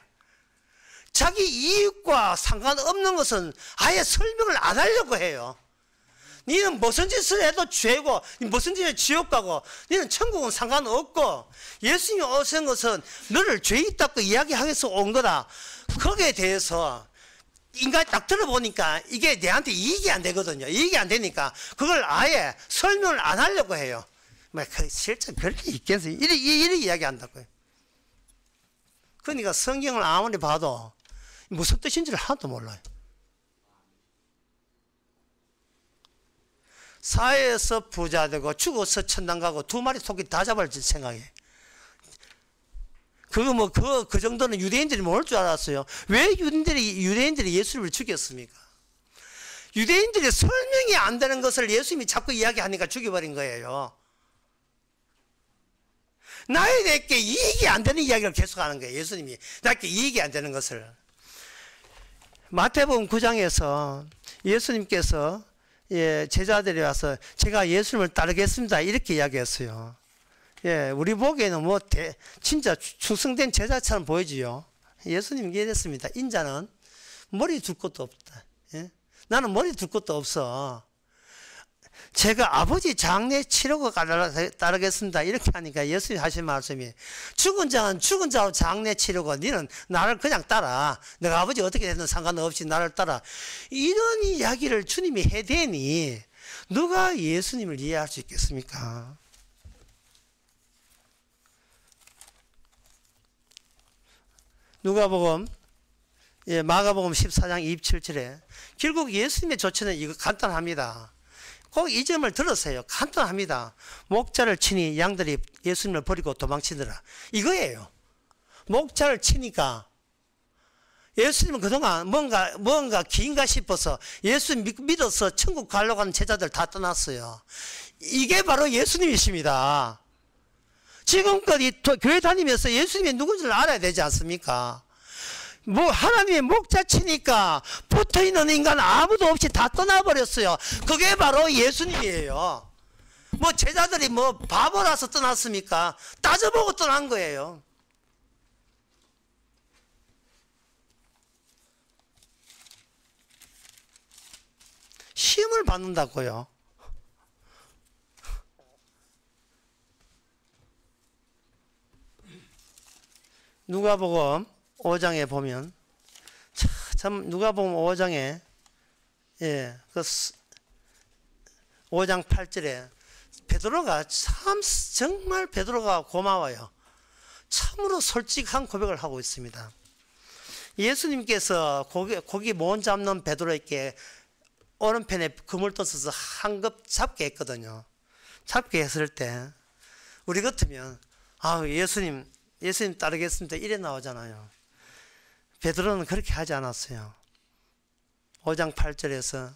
자기 이익과 상관없는 것은 아예 설명을 안 하려고 해요. 너는 무슨 짓을 해도 죄고 무슨 짓을 지옥 가고 너는 천국은 상관없고 예수님이 오신 것은 너를 죄 있다고 이야기하기 위해서 온 거다. 거기에 대해서 인간이 딱 들어보니까 이게 내한테 이익이 안 되거든요. 이익이 안 되니까 그걸 아예 설명을 안 하려고 해요. 실제 그렇게 있겠어요. 이렇게 이야기한다고요. 그러니까 성경을 아무리 봐도 무슨 뜻인지를 하나도 몰라요. 사회에서 부자 되고 죽어서 천당 가고 두 마리 토끼 다 잡을 생각해. 그 정도는 유대인들이 모를 줄 알았어요. 왜 유대인들이 예수님을 죽였습니까? 유대인들이 설명이 안 되는 것을 예수님이 자꾸 이야기하니까 죽여버린 거예요. 나에게 이익이 안 되는 이야기를 계속하는 거예요. 예수님이 나에게 이익이 안 되는 것을. 마태복음 9장에서 예수님께서 제자들이 와서 제가 예수님을 따르겠습니다 이렇게 이야기했어요. 우리 보기에는 진짜 충성된 제자처럼 보이지요. 예수님이 이랬습니다. 인자는 머리 둘 것도 없다. 나는 머리 둘 것도 없어. 제가 아버지 장례 치르고 따르겠습니다 이렇게 하니까 예수님이 하신 말씀이 죽은 자는 죽은 자로 장례 치르고 너는 나를 그냥 따라. 내가 아버지 어떻게 되든 상관없이 나를 따라. 이런 이야기를 주님이 해대니 누가 예수님을 이해할 수 있겠습니까? 누가복음 마가복음 14장 27절에 결국 예수님의 조치는 이거 간단합니다. 꼭 이 점을 들으세요. 간단합니다. 목자를 치니 양들이 예수님을 버리고 도망치더라. 이거예요. 목자를 치니까 예수님은 그동안 뭔가 긴가 싶어서 예수님 믿어서 천국 가려고 하는 제자들 다 떠났어요. 이게 바로 예수님이십니다. 지금껏 교회 다니면서 예수님이 누군지를 알아야 되지 않습니까? 하나님의 목자 치니까 붙어있는 인간 아무도 없이 다 떠나버렸어요. 그게 바로 예수님이에요. 제자들이 바보라서 떠났습니까? 따져보고 떠난 거예요. 시험을 받는다고요. 누가복음 5장에 보면 참 누가복음 5장에 5장 8절에 베드로가 정말 베드로가 고마워요. 참으로 솔직한 고백을 하고 있습니다. 예수님께서 고기 못 잡는 베드로에게 오른편에 금을 떠서 한 급 잡게 했거든요. 잡게 했을 때 우리 같으면 예수님 따르겠습니다 이래 나오잖아요. 베드로는 그렇게 하지 않았어요. 5장 8절에서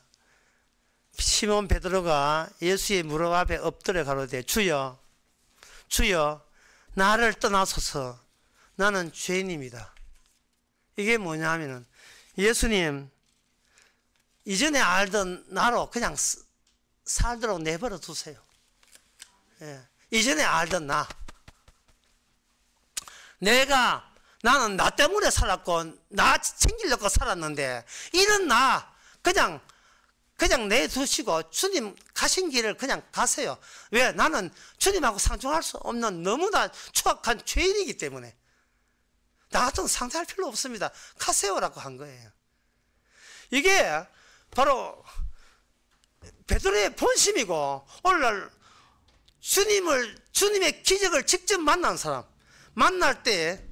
시몬 베드로가 예수의 무릎 앞에 엎드려 가로되 주여 나를 떠나소서 나는 죄인입니다. 이게 뭐냐 하면은 예수님 이전에 알던 나로 그냥 살도록 내버려 두세요. 이전에 알던 나는 나 때문에 살았고 나 챙기려고 살았는데 이런 나 그냥 내두시고 주님 가신 길을 그냥 가세요. 왜? 나는 주님하고 상종할 수 없는 너무나 추악한 죄인이기 때문에 나 같은 상대할 필요 없습니다. 가세요라고 한 거예요. 이게 바로 베드로의 본심이고 오늘날 주님의 기적을 직접 만난 사람 만날 때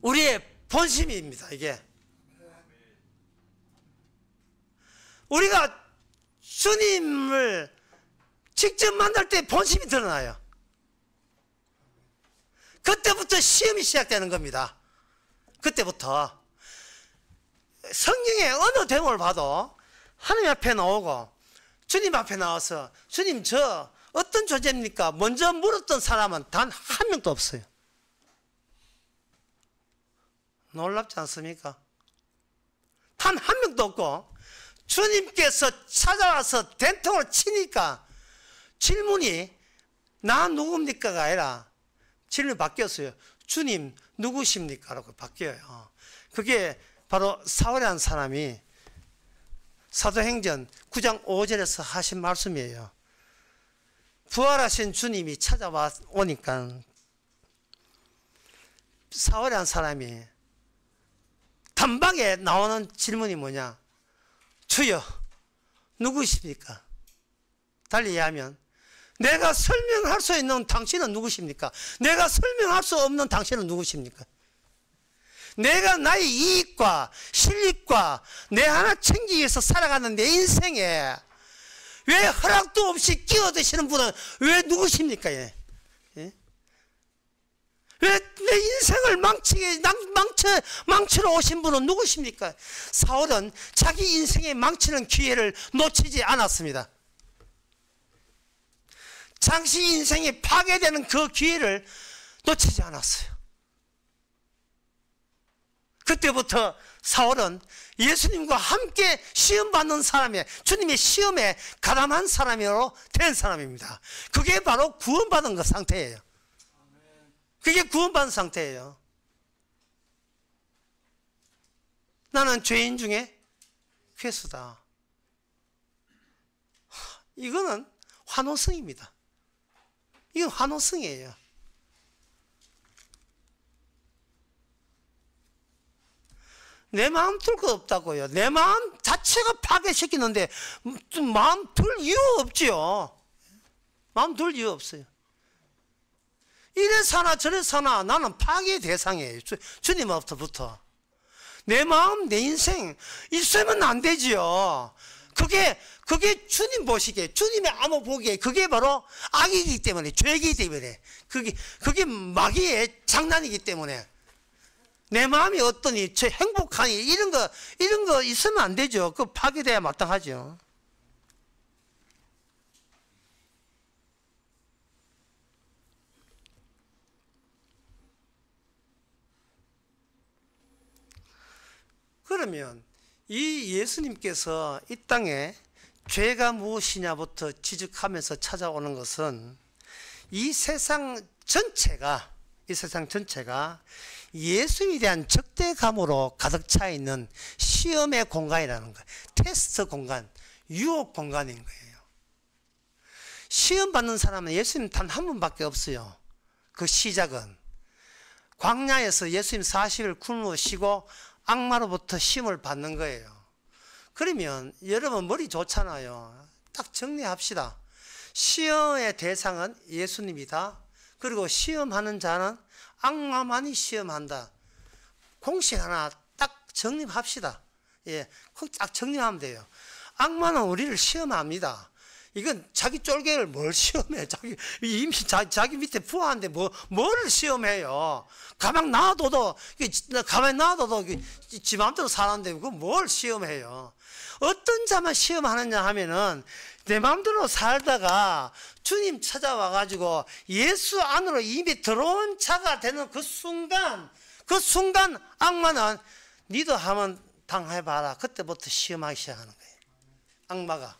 우리의 본심입니다. 이게 우리가 주님을 직접 만날 때 본심이 드러나요. 그때부터 시험이 시작되는 겁니다. 그때부터 성경의 어느 대목을 봐도 하나님 앞에 나오고 주님 앞에 나와서 주님 저 어떤 존재입니까? 먼저 물었던 사람은 단 한 명도 없어요. 놀랍지 않습니까? 단 한 명도 없고 주님께서 찾아와서 된통을 치니까 질문이 나 누굽니까가 아니라 질문이 바뀌었어요. 주님 누구십니까? 라고 바뀌어요. 그게 바로 사울이라는 사람이 사도행전 9장 5절에서 하신 말씀이에요. 부활하신 주님이 찾아와 오니까 사울이라는 사람이 단박에 나오는 질문이 뭐냐? 주여 누구십니까? 달리 이해하면 내가 설명할 수 있는 당신은 누구십니까? 내가 설명할 수 없는 당신은 누구십니까? 내가 나의 이익과 실익과 내 하나 챙기기 위해서 살아가는 내 인생에 왜 허락도 없이 끼어드시는 분은 왜 누구십니까? 예? 왜 내 인생을 망치러 오신 분은 누구십니까? 사울은 자기 인생에 망치는 기회를 놓치지 않았습니다. 자기 인생이 파괴되는 그 기회를 놓치지 않았어요. 그때부터 사울은 예수님과 함께 시험받는 사람이에요. 주님의 시험에 가담한 사람으로 된 사람입니다. 그게 바로 구원받은 그 상태예요. 그게 구원받은 상태예요. 나는 죄인 중에 괴수다. 이거는 환호성입니다. 이건 환호성이에요. 내 마음 둘 거 없다고요. 내 마음 자체가 파괴시키는데 마음 둘 이유 없지요. 마음 둘 이유 없어요. 이래 사나 저래 사나 나는 파괴 대상이에요. 주님으로부터. 내 마음 내 인생 있으면 안 되지요. 그게 주님 보시기에, 주님의 암호 보기에 그게 바로 악이기 때문에, 죄이기 때문에, 그게 마귀의 장난이기 때문에, 내 마음이 어떠니, 행복하니, 이런 거 있으면 안 되죠. 그 파괴돼야 마땅하죠. 그러면 이 예수님께서 이 땅에 죄가 무엇이냐부터 지적하면서 찾아오는 것은 이 세상 전체가 예수에 대한 적대감으로 가득 차 있는 시험의 공간이라는 거예요. 테스트 공간, 유혹 공간인 거예요. 시험 받는 사람은 예수님 단 한 분밖에 없어요. 그 시작은 광야에서 예수님 40일 굶으시고 악마로부터 시험을 받는 거예요. 그러면 여러분 머리 좋잖아요. 딱 정리합시다. 시험의 대상은 예수님이다. 그리고 시험하는 자는 악마만이 시험한다. 공식 하나 딱 정립합시다. 예, 딱 정립하면 돼요. 악마는 우리를 시험합니다. 이건 자기 쫄개를 뭘 시험해? 이미 자기 밑에 부하인데 뭐를 시험해요? 가만히 놔둬도 지 마음대로 사는데 그거 뭘 시험해요? 어떤 자만 시험하느냐 하면은 내 마음대로 살다가 주님 찾아와가지고 예수 안으로 이미 들어온 자가 되는 그 순간 악마는 니도 한번 당해봐라. 그때부터 시험하기 시작하는 거예요. 악마가.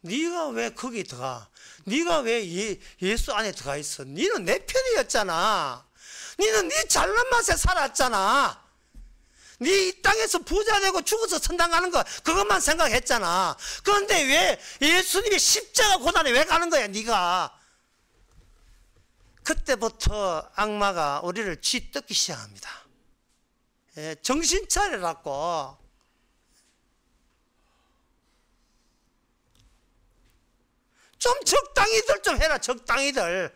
네가 왜 거기 들어가? 네가 왜 예수 안에 들어가 있어? 네는 내 편이었잖아. 네는 네 잘난 맛에 살았잖아. 네 이 땅에서 부자 되고 죽어서 천당 가는 거 그것만 생각했잖아. 그런데 왜 예수님이 십자가 고난에 왜 가는 거야? 네가. 그때부터 악마가 우리를 쥐뜯기 시작합니다. 예, 정신 차리라고. 좀 적당히들 좀 해라. 적당히들.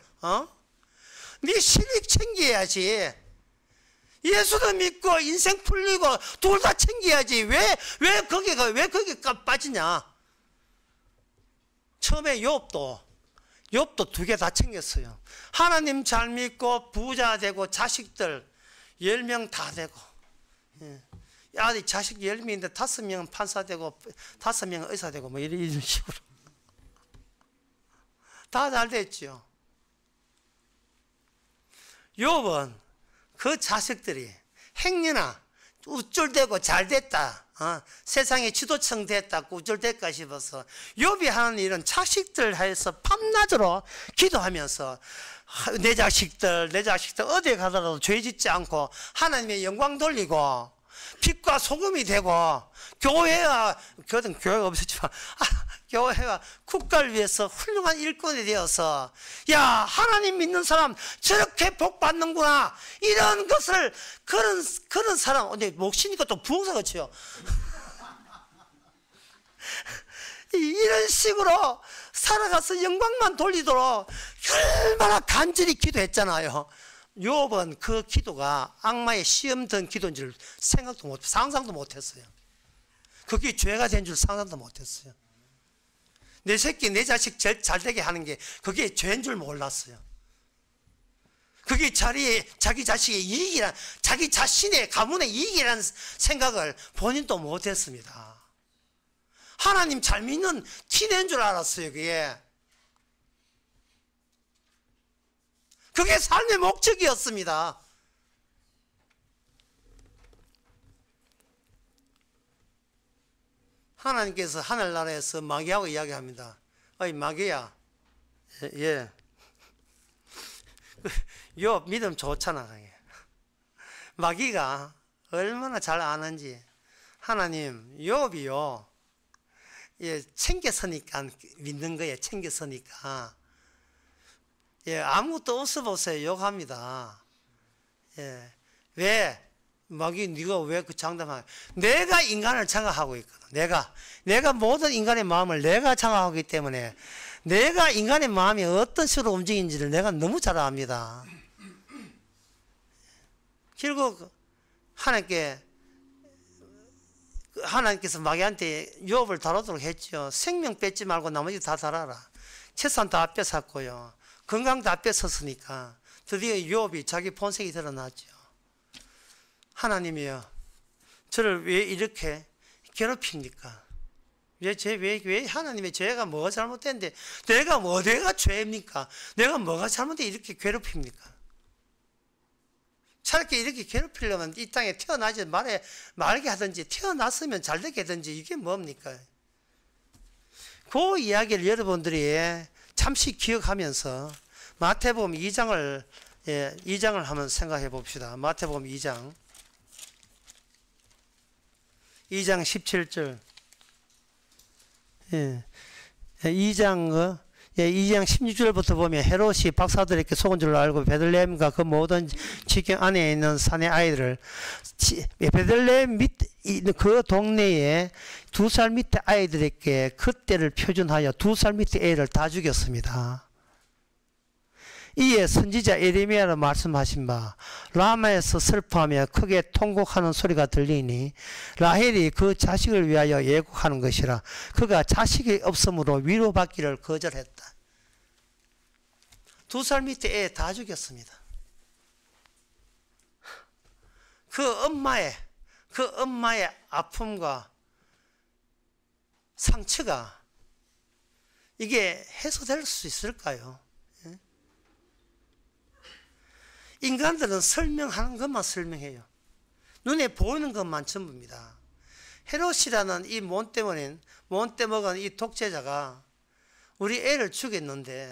네 실력 챙겨야지. 예수도 믿고 인생 풀리고 둘 다 챙겨야지. 왜 거기가 빠지냐? 처음에 욥도 2개 다 챙겼어요. 하나님 잘 믿고 부자 되고 자식들 10명 다 되고. 아들 자식 10명인데 5명은 판사 되고 5명은 의사 되고 뭐 이런 식으로. 다 잘 됐죠. 욥은 그 자식들이 행여나 우쭐대고 잘 됐다, 세상에 지도층 됐다, 우쭐댈까 싶어서 욥이 하는 일은 자식들 해서 밤낮으로 기도하면서 내 자식들 어디에 가더라도 죄 짓지 않고 하나님의 영광 돌리고 빛과 소금이 되고 교회가 없었지만 교회가 국가를 위해서 훌륭한 일꾼이 되어서 야 하나님 믿는 사람 저렇게 복 받는구나 이런 것을 그런 사람 근데 목시니까 또 부흥사 같이요. 이런 식으로 살아가서 영광만 돌리도록 얼마나 간절히 기도했잖아요. 욥은 그 기도가 악마의 시험 든 기도인 줄 상상도 못했어요. 그게 죄가 된 줄 상상도 못했어요. 내 새끼 내 자식 잘 되게 하는 게 그게 죄인 줄 몰랐어요. 그게 자기 자식의 이익이란, 자기 자신의 가문의 이익이라는 생각을 본인도 못했습니다. 하나님 잘 믿는 티낸 줄 알았어요. 그게 삶의 목적이었습니다. 하나님께서 하늘나라에서 마귀하고 이야기합니다. 어이 마귀야, 예, 요 믿음 좋잖아. 마귀가 얼마나 잘 아는지. 하나님 욥이요, 예, 챙겨서니까 믿는 거예요. 챙겨서니까. 예, 아무것도 없어 보세요. 욕합니다. 예, 왜? 마귀, 네가 왜 그 장담하냐? 내가 인간을 장악하고 있거든. 내가 모든 인간의 마음을 내가 장악하기 때문에 내가 인간의 마음이 어떤 식으로 움직이는지를 내가 너무 잘 압니다. 결국 하나님께서 마귀한테 욥을 다루도록 했죠. 생명 뺏지 말고 나머지 다 달아라. 재산 다 뺏었고요. 건강 다 뺏었으니까 드디어 욥이 자기 본색이 드러났죠. 하나님이여, 저를 왜 이렇게 괴롭힙니까? 왜 하나님의 죄가 뭐가 잘못됐는데, 내가 죄입니까? 내가 뭐가 잘못돼 이렇게 괴롭힙니까? 차라리 이렇게 괴롭히려면 이 땅에 태어나지 말게 하든지, 태어났으면 잘 되게 하든지, 이게 뭡니까? 그 이야기를 여러분들이 잠시 기억하면서 마태복음 2장을 한번 생각해 봅시다. 마태복음 2장 17절. 2장 16절부터 보면 헤롯이 박사들에게 속은 줄 알고 베들레헴과 그 모든 지경 안에 있는 산의 아이들을, 베들레헴 그 동네에 2살 밑에 아이들에게 그때를 표준하여 2살 밑에 애를 다 죽였습니다. 이에 선지자 예레미야로 말씀하신 바, 라마에서 슬퍼하며 크게 통곡하는 소리가 들리니 라헬이 그 자식을 위하여 예곡하는 것이라. 그가 자식이 없으므로 위로받기를 거절했다. 2살 밑에 애 다 죽였습니다. 그 엄마의 아픔과 상처가 이게 해소될 수 있을까요? 인간들은 설명하는 것만 설명해요. 눈에 보이는 것만 전부입니다. 헤롯이라는 이 몬떼먹은 이 독재자가 우리 애를 죽였는데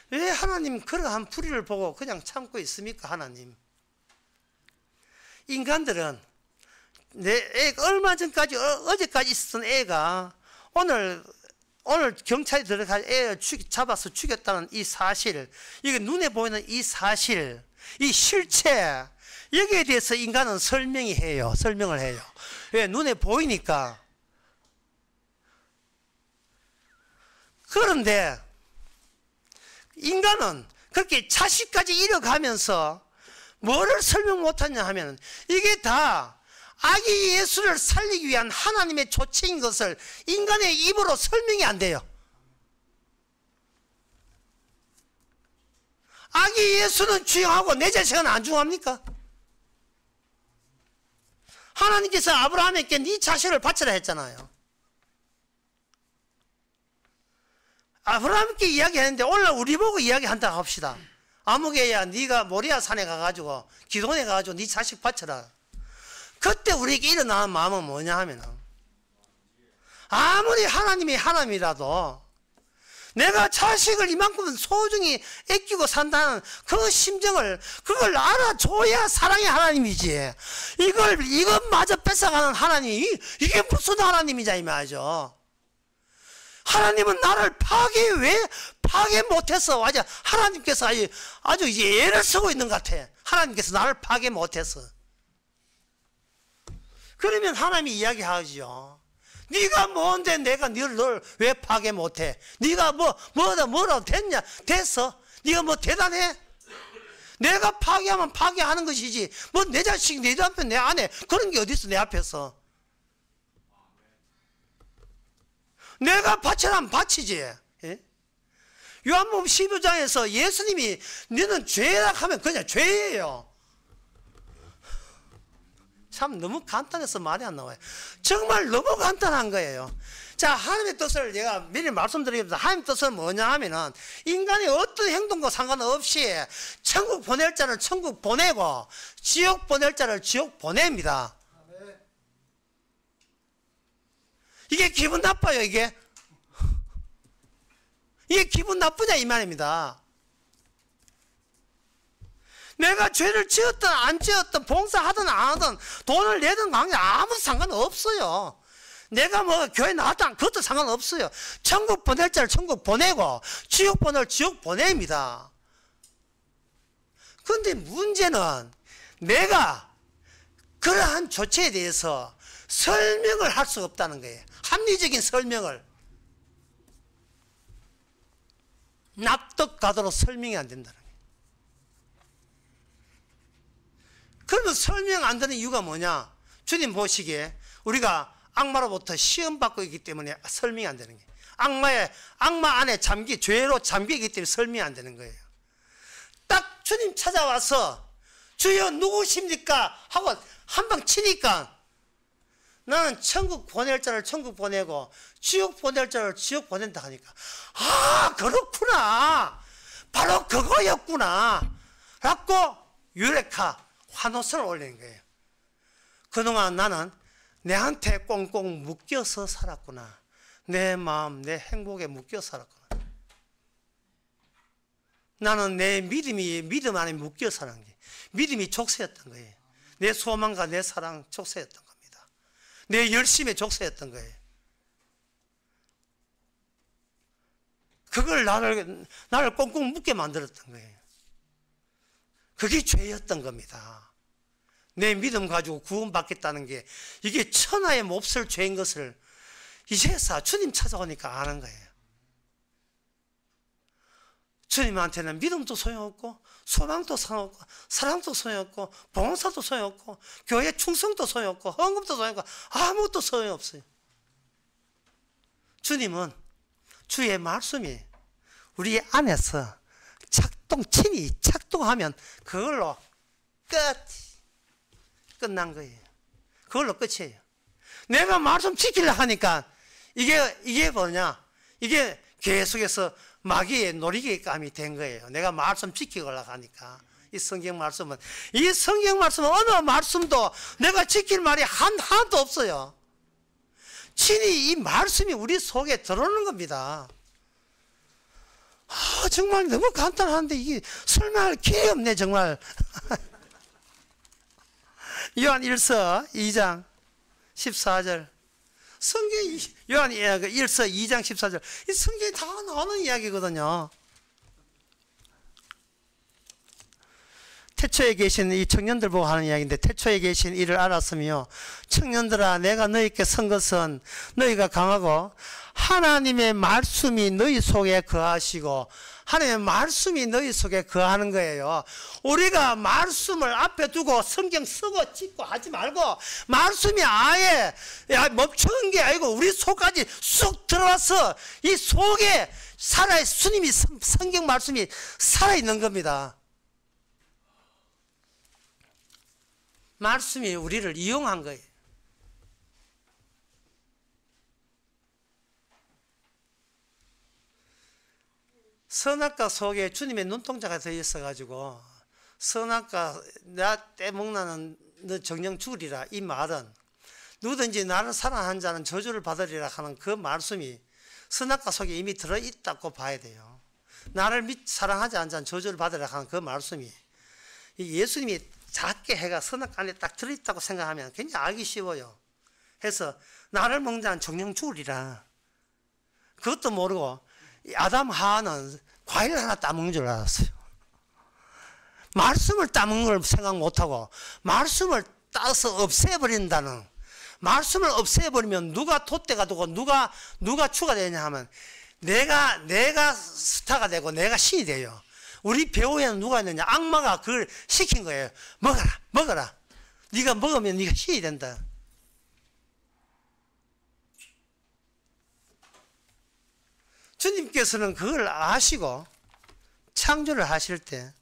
왜 하나님 그러한 불의를 보고 그냥 참고 있습니까? 하나님. 인간들은 내 애가 얼마 전까지, 어제까지 있었던 애가 오늘 경찰이 들어가서 애를 잡아서 죽였다는 이 사실, 이게 눈에 보이는 이 사실, 이 실체, 여기에 대해서 인간은 설명을 해요. 왜? 눈에 보이니까. 그런데 인간은 그렇게 자식까지 잃어가면서 뭐를 설명 못하냐 하면, 이게 다 아기 예수를 살리기 위한 하나님의 조치인 것을 인간의 입으로 설명이 안 돼요. 아기 예수는 중요하고 내 자식은 안 중요합니까? 하나님께서 아브라함에게 네 자식을 바쳐라 했잖아요. 아브라함께 이야기했는데 오늘 우리 보고 이야기한다고 합시다. 아무개야, 네가 모리아 산에 가가지고 기돈에 가가지고 네 자식 바쳐라. 그때 우리에게 일어나는 마음은 뭐냐 하면, 아무리 하나님이 하나님이라도 내가 자식을 이만큼 소중히 아끼고 산다는 그 심정을, 그걸 알아줘야 사랑의 하나님이지. 이것마저 뺏어가는 하나님이, 이게 무슨 하나님이냐 이 말이죠. 하나님은 나를 왜 파괴 못해서, 하나님께서 아주 예를 쓰고 있는 것 같아. 하나님께서 나를 파괴 못해서. 그러면 하나님이 이야기하죠. 네가 뭔데 내가 널 왜 파괴 못해? 네가 뭐라도 됐냐? 됐어? 네가 뭐 대단해? 내가 파괴하면 파괴하는 것이지, 뭐 내 자식, 내 남편, 내 아내, 그런 게 어디 있어 내 앞에서. 내가 바치라면 바치지. 예? 요한복음 15장에서 예수님이 너는 죄라 하면 그냥 죄예요. 참 너무 간단해서 말이 안 나와요. 정말 너무 간단한 거예요. 자, 하나님의 뜻을 제가 미리 말씀드리겠습니다. 하나님의 뜻은 뭐냐 하면은 인간이 어떤 행동과 상관없이 천국 보낼 자를 천국 보내고 지옥 보낼 자를 지옥 보냅니다. 이게 기분 나빠요. 이게 기분 나쁘냐 이 말입니다. 내가 죄를 지었든 안 지었든 봉사하든 안 하든 돈을 내든 관계 아무 상관없어요. 내가 뭐 교회 나왔든 그것도 상관없어요. 천국 보낼 자를 천국 보내고 지옥 보낼 지옥 보냅니다. 그런데 문제는 내가 그러한 조치에 대해서 설명을 할 수가 없다는 거예요. 합리적인 설명을. 납득가도록 설명이 안 된다는 거예요. 그러면 설명 안 되는 이유가 뭐냐? 주님 보시기에 우리가 악마로부터 시험받고 있기 때문에 설명이 안 되는 거예요. 악마 안에 죄로 잠기기 때문에 설명이 안 되는 거예요. 딱 주님 찾아와서 주여 누구십니까? 하고 한 방 치니까 나는 천국 보낼 자를 천국 보내고 지옥 보낼 자를 지옥 보낸다 하니까 아 그렇구나, 바로 그거였구나 라고 유레카 환호성을 올리는 거예요. 그동안 나는 내한테 꽁꽁 묶여서 살았구나. 내 마음 내 행복에 묶여 살았구나. 나는 내 믿음 안에 묶여 사는 게 믿음이 족쇄였던 거예요. 내 소망과 내 사랑 족쇄였던 겁니다. 내 열심의 족쇄였던 거예요. 그걸 나를 꽁꽁 묶게 만들었던 거예요. 그게 죄였던 겁니다. 내 믿음 가지고 구원받겠다는 게 이게 천하의 몹쓸 죄인 것을 이제서 주님 찾아오니까 아는 거예요. 주님한테는 믿음도 소용없고 소망도 소용없고 사랑도 소용없고 봉사도 소용없고 교회 충성도 소용없고 헌금도 소용없고 아무것도 소용없어요. 주님은 주의 말씀이 우리 안에서 친히 작동하면 그걸로 끝난 거예요. 그걸로 끝이에요. 내가 말씀 지키려고 하니까 이게 뭐냐? 이게 계속해서 마귀의 놀이개감이 된 거예요. 내가 말씀 지키려고 하니까. 이 성경 말씀은 어느 말씀도 내가 지킬 말이 하나도 없어요. 친히 이 말씀이 우리 속에 들어오는 겁니다. 정말 너무 간단한데 이게 설명할 길이 없네 정말. 요한 1서 2장 14절 성경이 요한 1서 2장 14절 이 성경이 다 나오는 이야기거든요. 태초에 계신 이 청년들 보고 하는 이야기인데 태초에 계신 이를 알았으며 청년들아 내가 너희께 선 것은 너희가 강하고 하나님의 말씀이 너희 속에 거하시고 하나님의 말씀이 너희 속에 거하는 거예요. 우리가 말씀을 앞에 두고 성경 쓰고 찍고 하지 말고 말씀이 아예 멈추는 게 아니고 우리 속까지 쑥 들어와서 이 속에 주님이 성경 말씀이 살아있는 겁니다. 말씀이 우리를 이용한 거예요. 선악과 속에 주님의 눈동자가 더 있어가지고 선악과 나 떼먹나는 너 정령 죽으리라 이 말은 누구든지 나를 사랑하는 자는 저주를 받으리라 하는 그 말씀이 선악과 속에 이미 들어있다고 봐야 돼요. 나를 사랑하지 않는 자는 저주를 받으리라 하는 그 말씀이 예수님이 작게 해가 선악 안에 딱 들어있다고 생각하면 굉장히 알기 쉬워요. 해서 나를 먹는 자는 정령 죽으리라. 그것도 모르고 아담 하와는 과일 하나 따먹는 줄 알았어요. 말씀을 따먹는 걸 생각 못하고 말씀을 따서 없애버린다는, 말씀을 없애버리면 누가 돛대가 되고 누가 추가 되냐 하면 내가 스타가 되고 내가 신이 돼요. 우리 배후에는 누가 있느냐? 악마가 그걸 시킨 거예요. 먹어라. 네가 먹으면 네가 신이 된다. 주님께서는 그걸 아시고 창조를 하실 때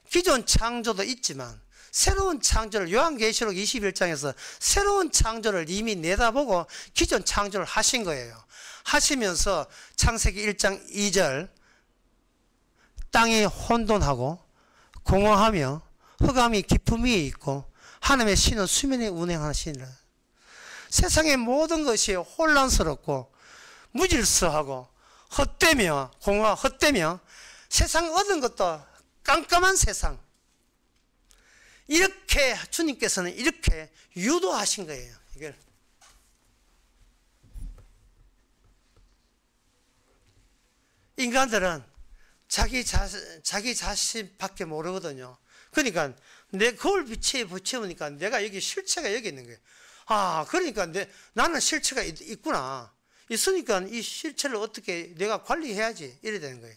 기존 창조도 있지만 새로운 창조를 요한계시록 21장에서 새로운 창조를 이미 내다보고 기존 창조를 하신 거예요. 하시면서 창세기 1장 2절 땅이 혼돈하고 공허하며 흑암이 깊음 위에 있고 하나님의 신은 수면에 운행하시니라. 세상의 모든 것이 혼란스럽고 무질서하고 헛되며 공허 헛되며 세상 얻은 것도 깜깜한 세상, 이렇게 주님께서는 이렇게 유도하신 거예요. 이걸 인간들은 자기 자신밖에 모르거든요. 그러니까 내 거울 빛에 비춰보니까 내가 여기 실체가 여기 있는 거예요. 아, 그러니까 나는 실체가 있구나. 있으니까 이 실체를 어떻게 내가 관리해야지 이래 되는 거예요.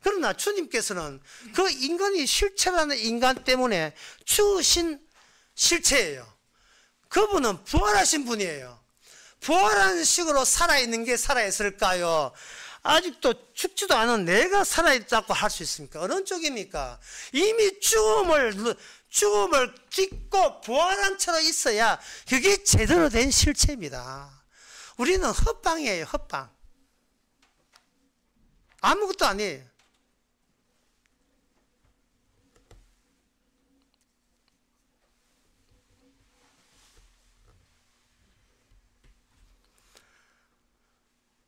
그러나 주님께서는 그 인간이 실체라는 인간 때문에 주신 실체예요. 그분은 부활하신 분이에요. 부활하는 식으로 살아있는 게 살아있을까요? 아직도 죽지도 않은 내가 살아있다고 할 수 있습니까? 어느 쪽입니까? 이미 죽음을 딛고 부활한 채로 있어야 그게 제대로 된 실체입니다. 우리는 헛방이에요. 헛방. 아무것도 아니에요.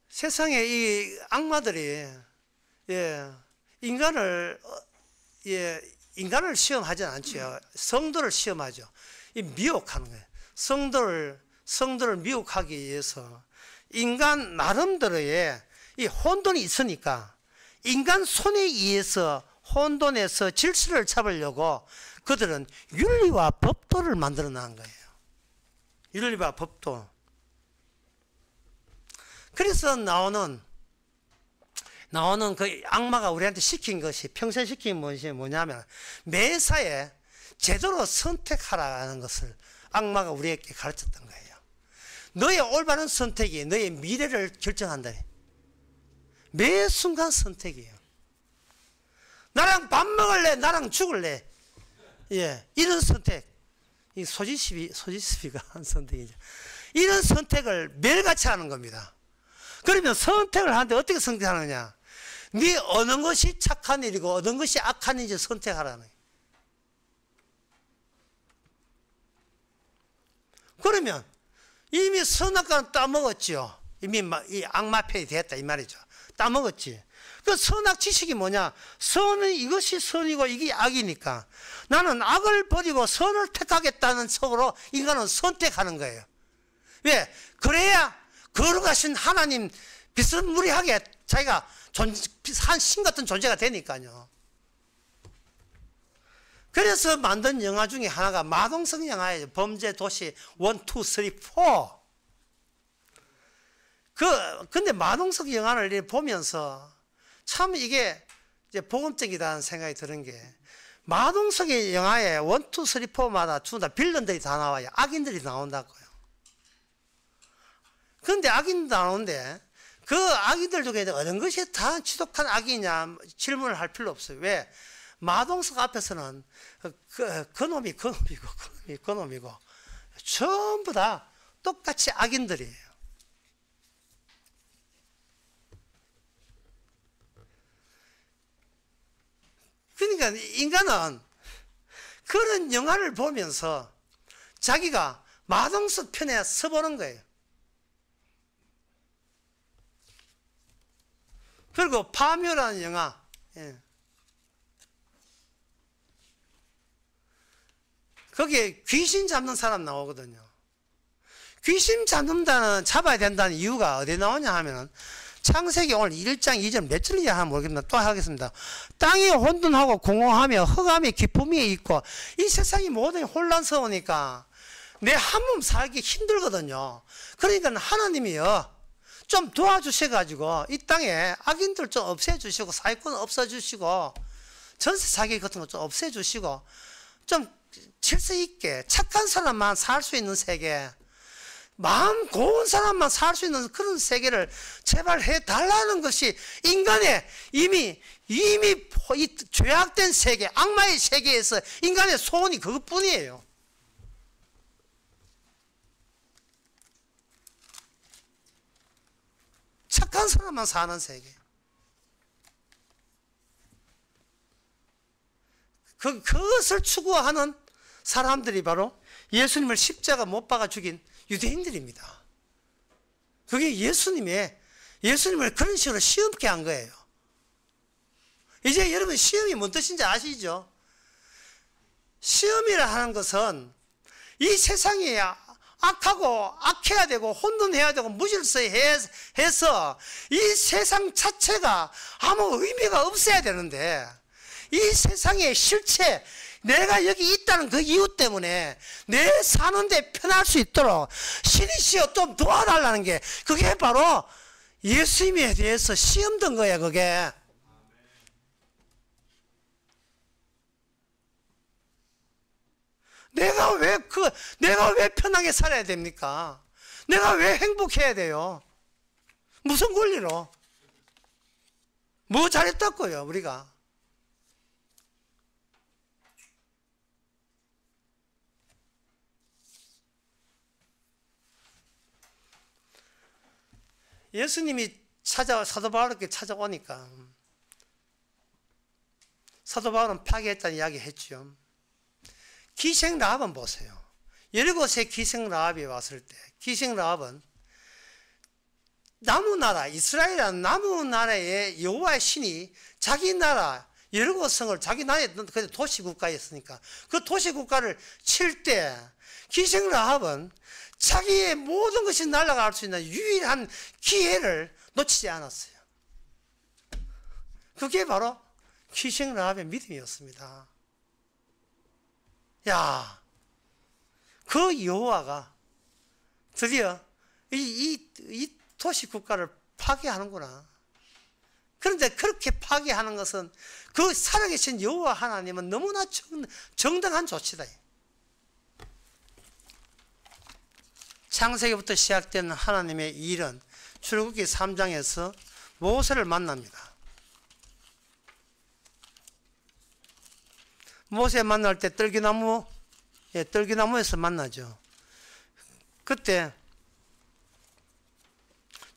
세상에 이 악마들이 인간을 시험하지 않죠. 성도를 시험하죠. 이 미혹하는 거예요. 성도를 미혹하기 위해서 인간 나름대로의 이 혼돈이 있으니까 인간 손에 의해서 혼돈에서 질서를 잡으려고 그들은 윤리와 법도를 만들어 놓은 거예요. 윤리와 법도. 그래서 나오는 그 악마가 우리한테 시킨 것이, 평생 시킨 것이 뭐냐면 매사에 제대로 선택하라는 것을 악마가 우리에게 가르쳤던 거예요. 너의 올바른 선택이 너의 미래를 결정한다. 매 순간 선택이에요. 나랑 밥 먹을래? 나랑 죽을래? 이런 선택. 이 소지섭이가 한 선택이죠. 이런 선택을 매일같이 하는 겁니다. 그러면 선택을 하는데 어떻게 선택하느냐? 네 어느 것이 착한 일이고 어느 것이 악한 일인지 선택하라는 거예요. 그러면 이미 선악과는 따먹었죠. 이미 이 악마편이 됐다 이 말이죠. 따먹었지. 그 선악 지식이 뭐냐? 선은 이것이 선이고 이게 악이니까 나는 악을 버리고 선을 택하겠다는 속으로 인간은 선택하는 거예요. 왜? 그래야 거룩하신 하나님 비스무리하게 자기가 한 신 같은 존재가 되니까요. 그래서 만든 영화 중에 하나가 마동석 영화예요. 범죄 도시 1, 2, 3, 4. 근데 마동석 영화를 보면서 참 이게 이제 복음적이다는 생각이 드는 게 마동석의 영화에 1, 2, 3, 4마다 전부 다 빌런들이 다 나와요. 악인들이 나온다고요. 그런데 악인도 나오는데 그 악인들 중에 어느 것이 다 지독한 악이냐 질문을 할 필요 없어요. 왜? 마동석 앞에서는 그놈이고 전부 다 똑같이 악인들이에요. 그러니까 인간은 그런 영화를 보면서 자기가 마동석 편에 서보는 거예요. 그리고 파묘라는 영화, 거기에 귀신 잡는 사람 나오거든요. 귀신 잡아야 된다는 이유가 어디 나오냐 하면은 창세기 오늘 1장 2절 몇 절이야 하면 모르겠습니다. 또 하겠습니다. 땅이 혼돈하고 공허하며 흑암이 깊음 위에 있고 이 세상이 모든 혼란스러우니까 내 한 몸 살기 힘들거든요. 그러니까 하나님이요 좀 도와주셔가지고 이 땅에 악인들 좀 없애주시고 사기꾼 없애주시고 전세 사기 같은 거 좀 없애주시고 좀 질서 있게 착한 사람만 살 수 있는 세계, 마음 고운 사람만 살 수 있는 그런 세계를 제발 해달라는 것이 인간의 이미 이 죄악된 세계, 악마의 세계에서 인간의 소원이 그것뿐이에요. 착한 사람만 사는 세계. 그것을 추구하는 사람들이 바로 예수님을 십자가 못 박아 죽인 유대인들입니다. 그게 예수님을 그런 식으로 시험케 한 거예요. 이제 여러분 시험이 뭔 뜻인지 아시죠? 시험이라 하는 것은 이 세상이 악하고 악해야 되고 혼돈해야 되고 무질서해서 이 세상 자체가 아무 의미가 없어야 되는데 이 세상의 실체, 내가 여기 있다는 그 이유 때문에 내 사는데 편할 수 있도록 신이시여 좀 도와달라는 게 그게 바로 예수님에 대해서 시험 든 거야. 그게 내가 왜 편하게 살아야 됩니까? 내가 왜 행복해야 돼요? 무슨 권리로? 뭐 잘했다고요 우리가? 예수님이 사도 바울에게 찾아오니까 사도 바울은 파괴했다는 이야기 했죠. 기생 라합은 보세요. 여리고에 기생 라합이 왔을 때 기생 라합은 나무나라, 이스라엘이라는 나무나라의 여호와의 신이 자기 나라 여리고성을 자기 나라의 도시국가였으니까 그 도시국가를 칠 때 기생 라합은 자기의 모든 것이 날아갈 수 있는 유일한 기회를 놓치지 않았어요. 그게 바로 기생 라합의 믿음이었습니다. 야, 그 여호와가 드디어 이 도시 국가를 파괴하는구나. 그런데 그렇게 파괴하는 것은 그 살아계신 여호와 하나님은 너무나 정당한 조치다. 창세기부터 시작된 하나님의 일은 출애굽기 3장에서 모세를 만납니다. 모세 만날 때 떨기나무에서 만나죠. 그때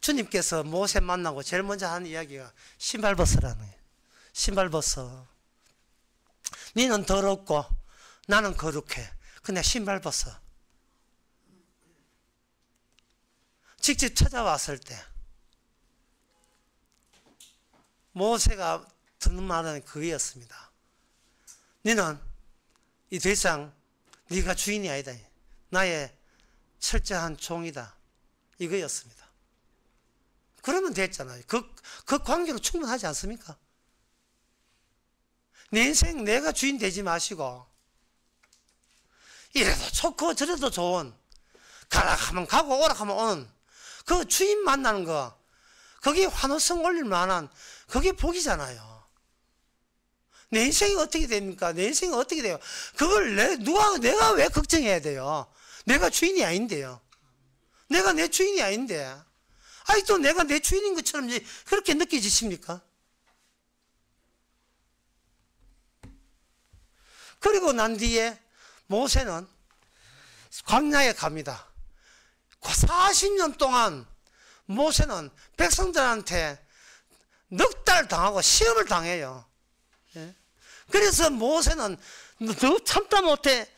주님께서 모세 만나고 제일 먼저 하는 이야기가 신발 벗으라는 거예요. 신발 벗어. 너는 더럽고 나는 거룩해. 그냥 신발 벗어. 직접 찾아왔을 때 모세가 듣는 말은 그거였습니다. 너는 이 더 이상 네가 주인이 아니다. 나의 철저한 종이다. 이거였습니다. 그러면 됐잖아요. 그 관계로 충분하지 않습니까? 내 인생 내가 주인 되지 마시고 이래도 좋고 저래도 좋은 가라 하면 가고 오라 하면 오는 그 주인 만나는 거 그게 환호성 올릴 만한 그게 복이잖아요. 내 인생이 어떻게 됩니까? 내 인생이 어떻게 돼요? 그걸 내가 왜 걱정해야 돼요? 내가 주인이 아닌데요. 내가 내 주인이 아닌데. 아니 또 내가 내 주인인 것처럼 그렇게 느껴지십니까? 그리고 난 뒤에 모세는 광야에 갑니다. 40년 동안 모세는 백성들한테 넉 달 당하고 시험을 당해요. 그래서 모세는 더 참다 못해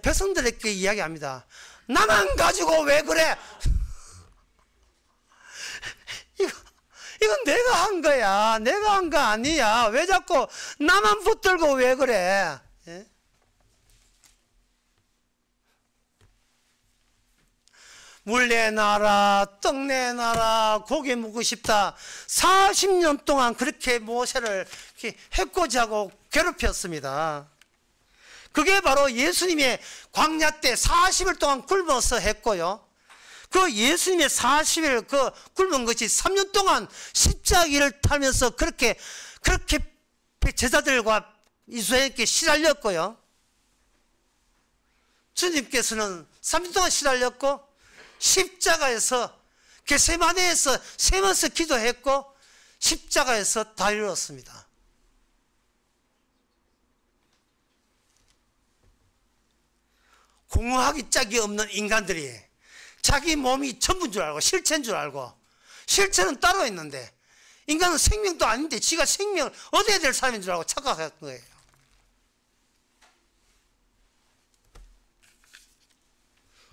백성들에게 이야기합니다. 나만 가지고 왜 그래? 이건 내가 한 거야. 내가 한 거 아니야. 왜 자꾸 나만 붙들고 왜 그래? 물 내놔라, 떡 내놔라, 고기 먹고 싶다. 40년 동안 그렇게 모세를 해코지하고 괴롭혔습니다. 그게 바로 예수님의 광야 때 40일 동안 굶어서 했고요. 그 예수님의 40일 그 굶은 것이 3년 동안 십자가를 타면서 그렇게 제자들과 이스라엘께 시달렸고요. 주님께서는 3년 동안 시달렸고 십자가에서 겟세마네에서 세면서 기도했고 십자가에서 다 이루었습니다. 공허하기 짝이 없는 인간들이 자기 몸이 전부인 줄 알고 실체인 줄 알고, 실체는 따로 있는데 인간은 생명도 아닌데 지가 생명을 얻어야 될 사람인 줄 알고 착각한 거예요.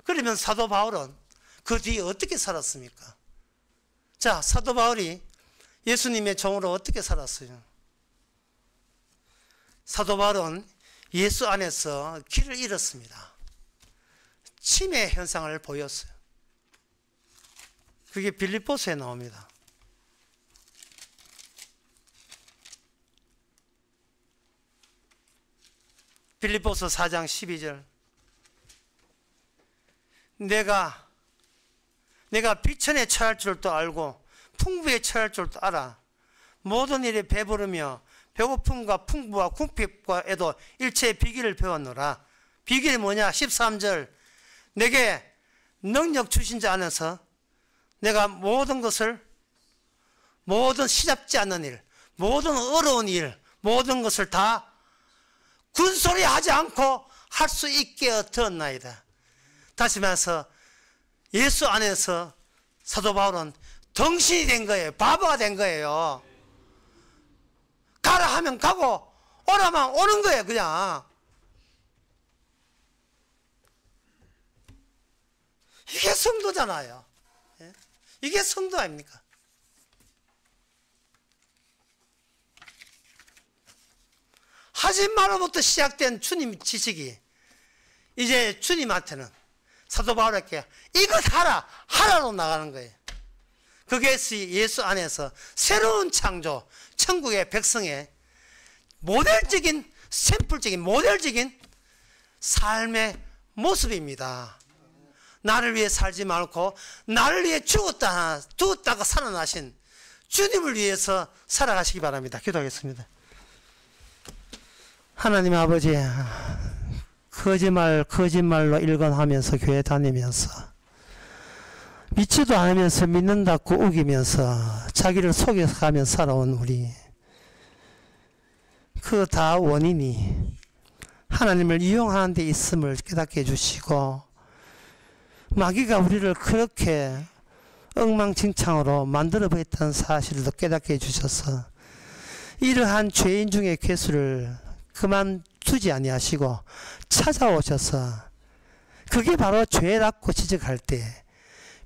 그러면 사도 바울은 그 뒤에 어떻게 살았습니까? 자, 사도 바울이 예수님의 종으로 어떻게 살았어요? 사도 바울은 예수 안에서 길을 잃었습니다. 치매 현상을 보였어요. 그게 빌립보서에 나옵니다. 빌립보서 4장 12절. 내가 비천에 처할 줄도 알고 풍부에 처할 줄도 알아. 모든 일에 배부르며 배고픔과 풍부와 궁핍과에도 일체의 비결을 배웠노라. 비결이 뭐냐? 13절. 내게 능력 주신 자 안에서 내가 모든 것을, 모든 시잡지 않는 일, 모든 어려운 일, 모든 것을 다 군소리 하지 않고 할 수 있게 얻었나이다. 다시 말해서 예수 안에서 사도 바울은 덩신이 된 거예요. 바보가 된 거예요. 가라 하면 가고 오라면 오는 거예요. 그냥. 이게 성도잖아요. 이게 성도 아닙니까? 하지 말로부터 시작된 주님 지식이 이제 주님한테는, 사도 바울에게 이것 하라, 하라로 나가는 거예요. 그것이 예수 안에서 새로운 창조, 천국의 백성의 모델적인, 샘플적인, 모델적인 삶의 모습입니다. 나를 위해 살지 말고 나를 위해 죽었다가 살아나신 주님을 위해서 살아가시기 바랍니다. 기도하겠습니다. 하나님 아버지, 거짓말로 일관하면서 교회 다니면서 믿지도 않으면서 믿는다고 우기면서 자기를 속여서 가며 살아온 우리, 그 다 원인이 하나님을 이용하는 데 있음을 깨닫게 해주시고, 마귀가 우리를 그렇게 엉망진창으로 만들어버렸다는 사실도 깨닫게 해주셔서 이러한 죄인 중의 괴수를 그만두지 아니하시고 찾아오셔서, 그게 바로 죄라고 지적할 때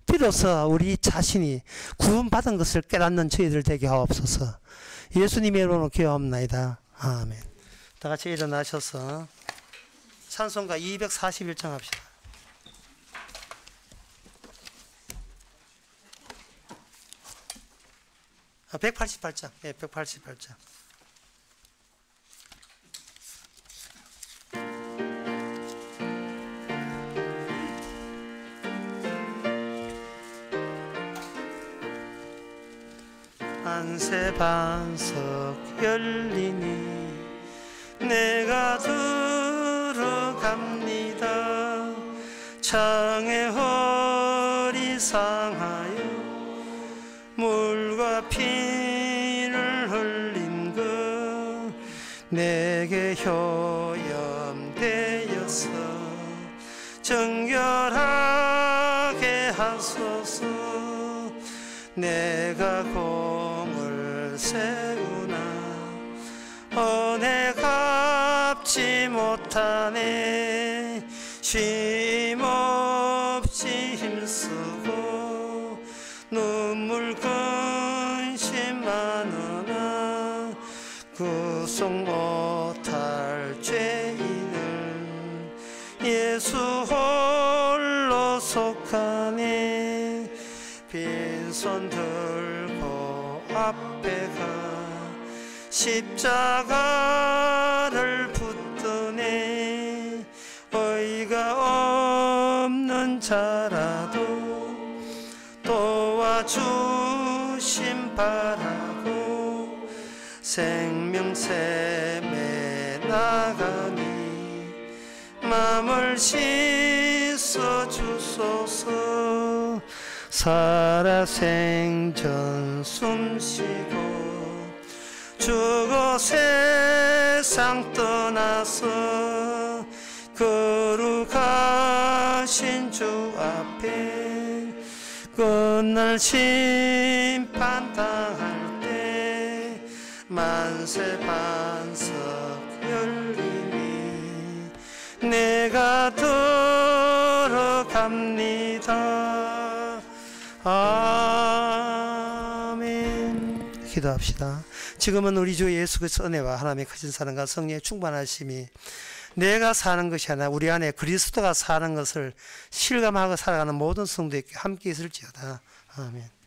비로소 우리 자신이 구원받은 것을 깨닫는 저희들 되게 하옵소서. 예수님의 이름으로 기도합나이다. 아멘. 다 같이 일어나셔서 찬송가 241장 합시다. 188장. 예, 188장. 안새 반석 열리니 내가 들어갑니다. 창에 허리 상하여 물과 피를 흘린 것 내게 효염되어서 정결하게 하소서. 내가 공을 세우나 은혜 갚지 못하네. 쉼없이 힘쓰고 눈물 근심하느나 구속 못할 죄인을 예수 홀로 속하네. 빈손 들고 앞에 가 십자가를 붙드네. 의가 없는 자라도 도와주심 바라고 생명샘에 나가니 마음을 씻어 있어 주소서. 살아 생전 숨쉬고 주고 세상 떠나서 거룩하신 주 앞에 끝날 심판 당할 때 만세 반석 열림이 내가 들어갑니다. 아멘. 기도합시다. 지금은 우리 주 예수 그리스도의 은혜와 하나님의 크신 사랑과 성령의 충만하심이 내가 사는 것이 아니라 우리 안에 그리스도가 사는 것을 실감하고 살아가는 모든 성도에게 함께 있을지어다. 아멘.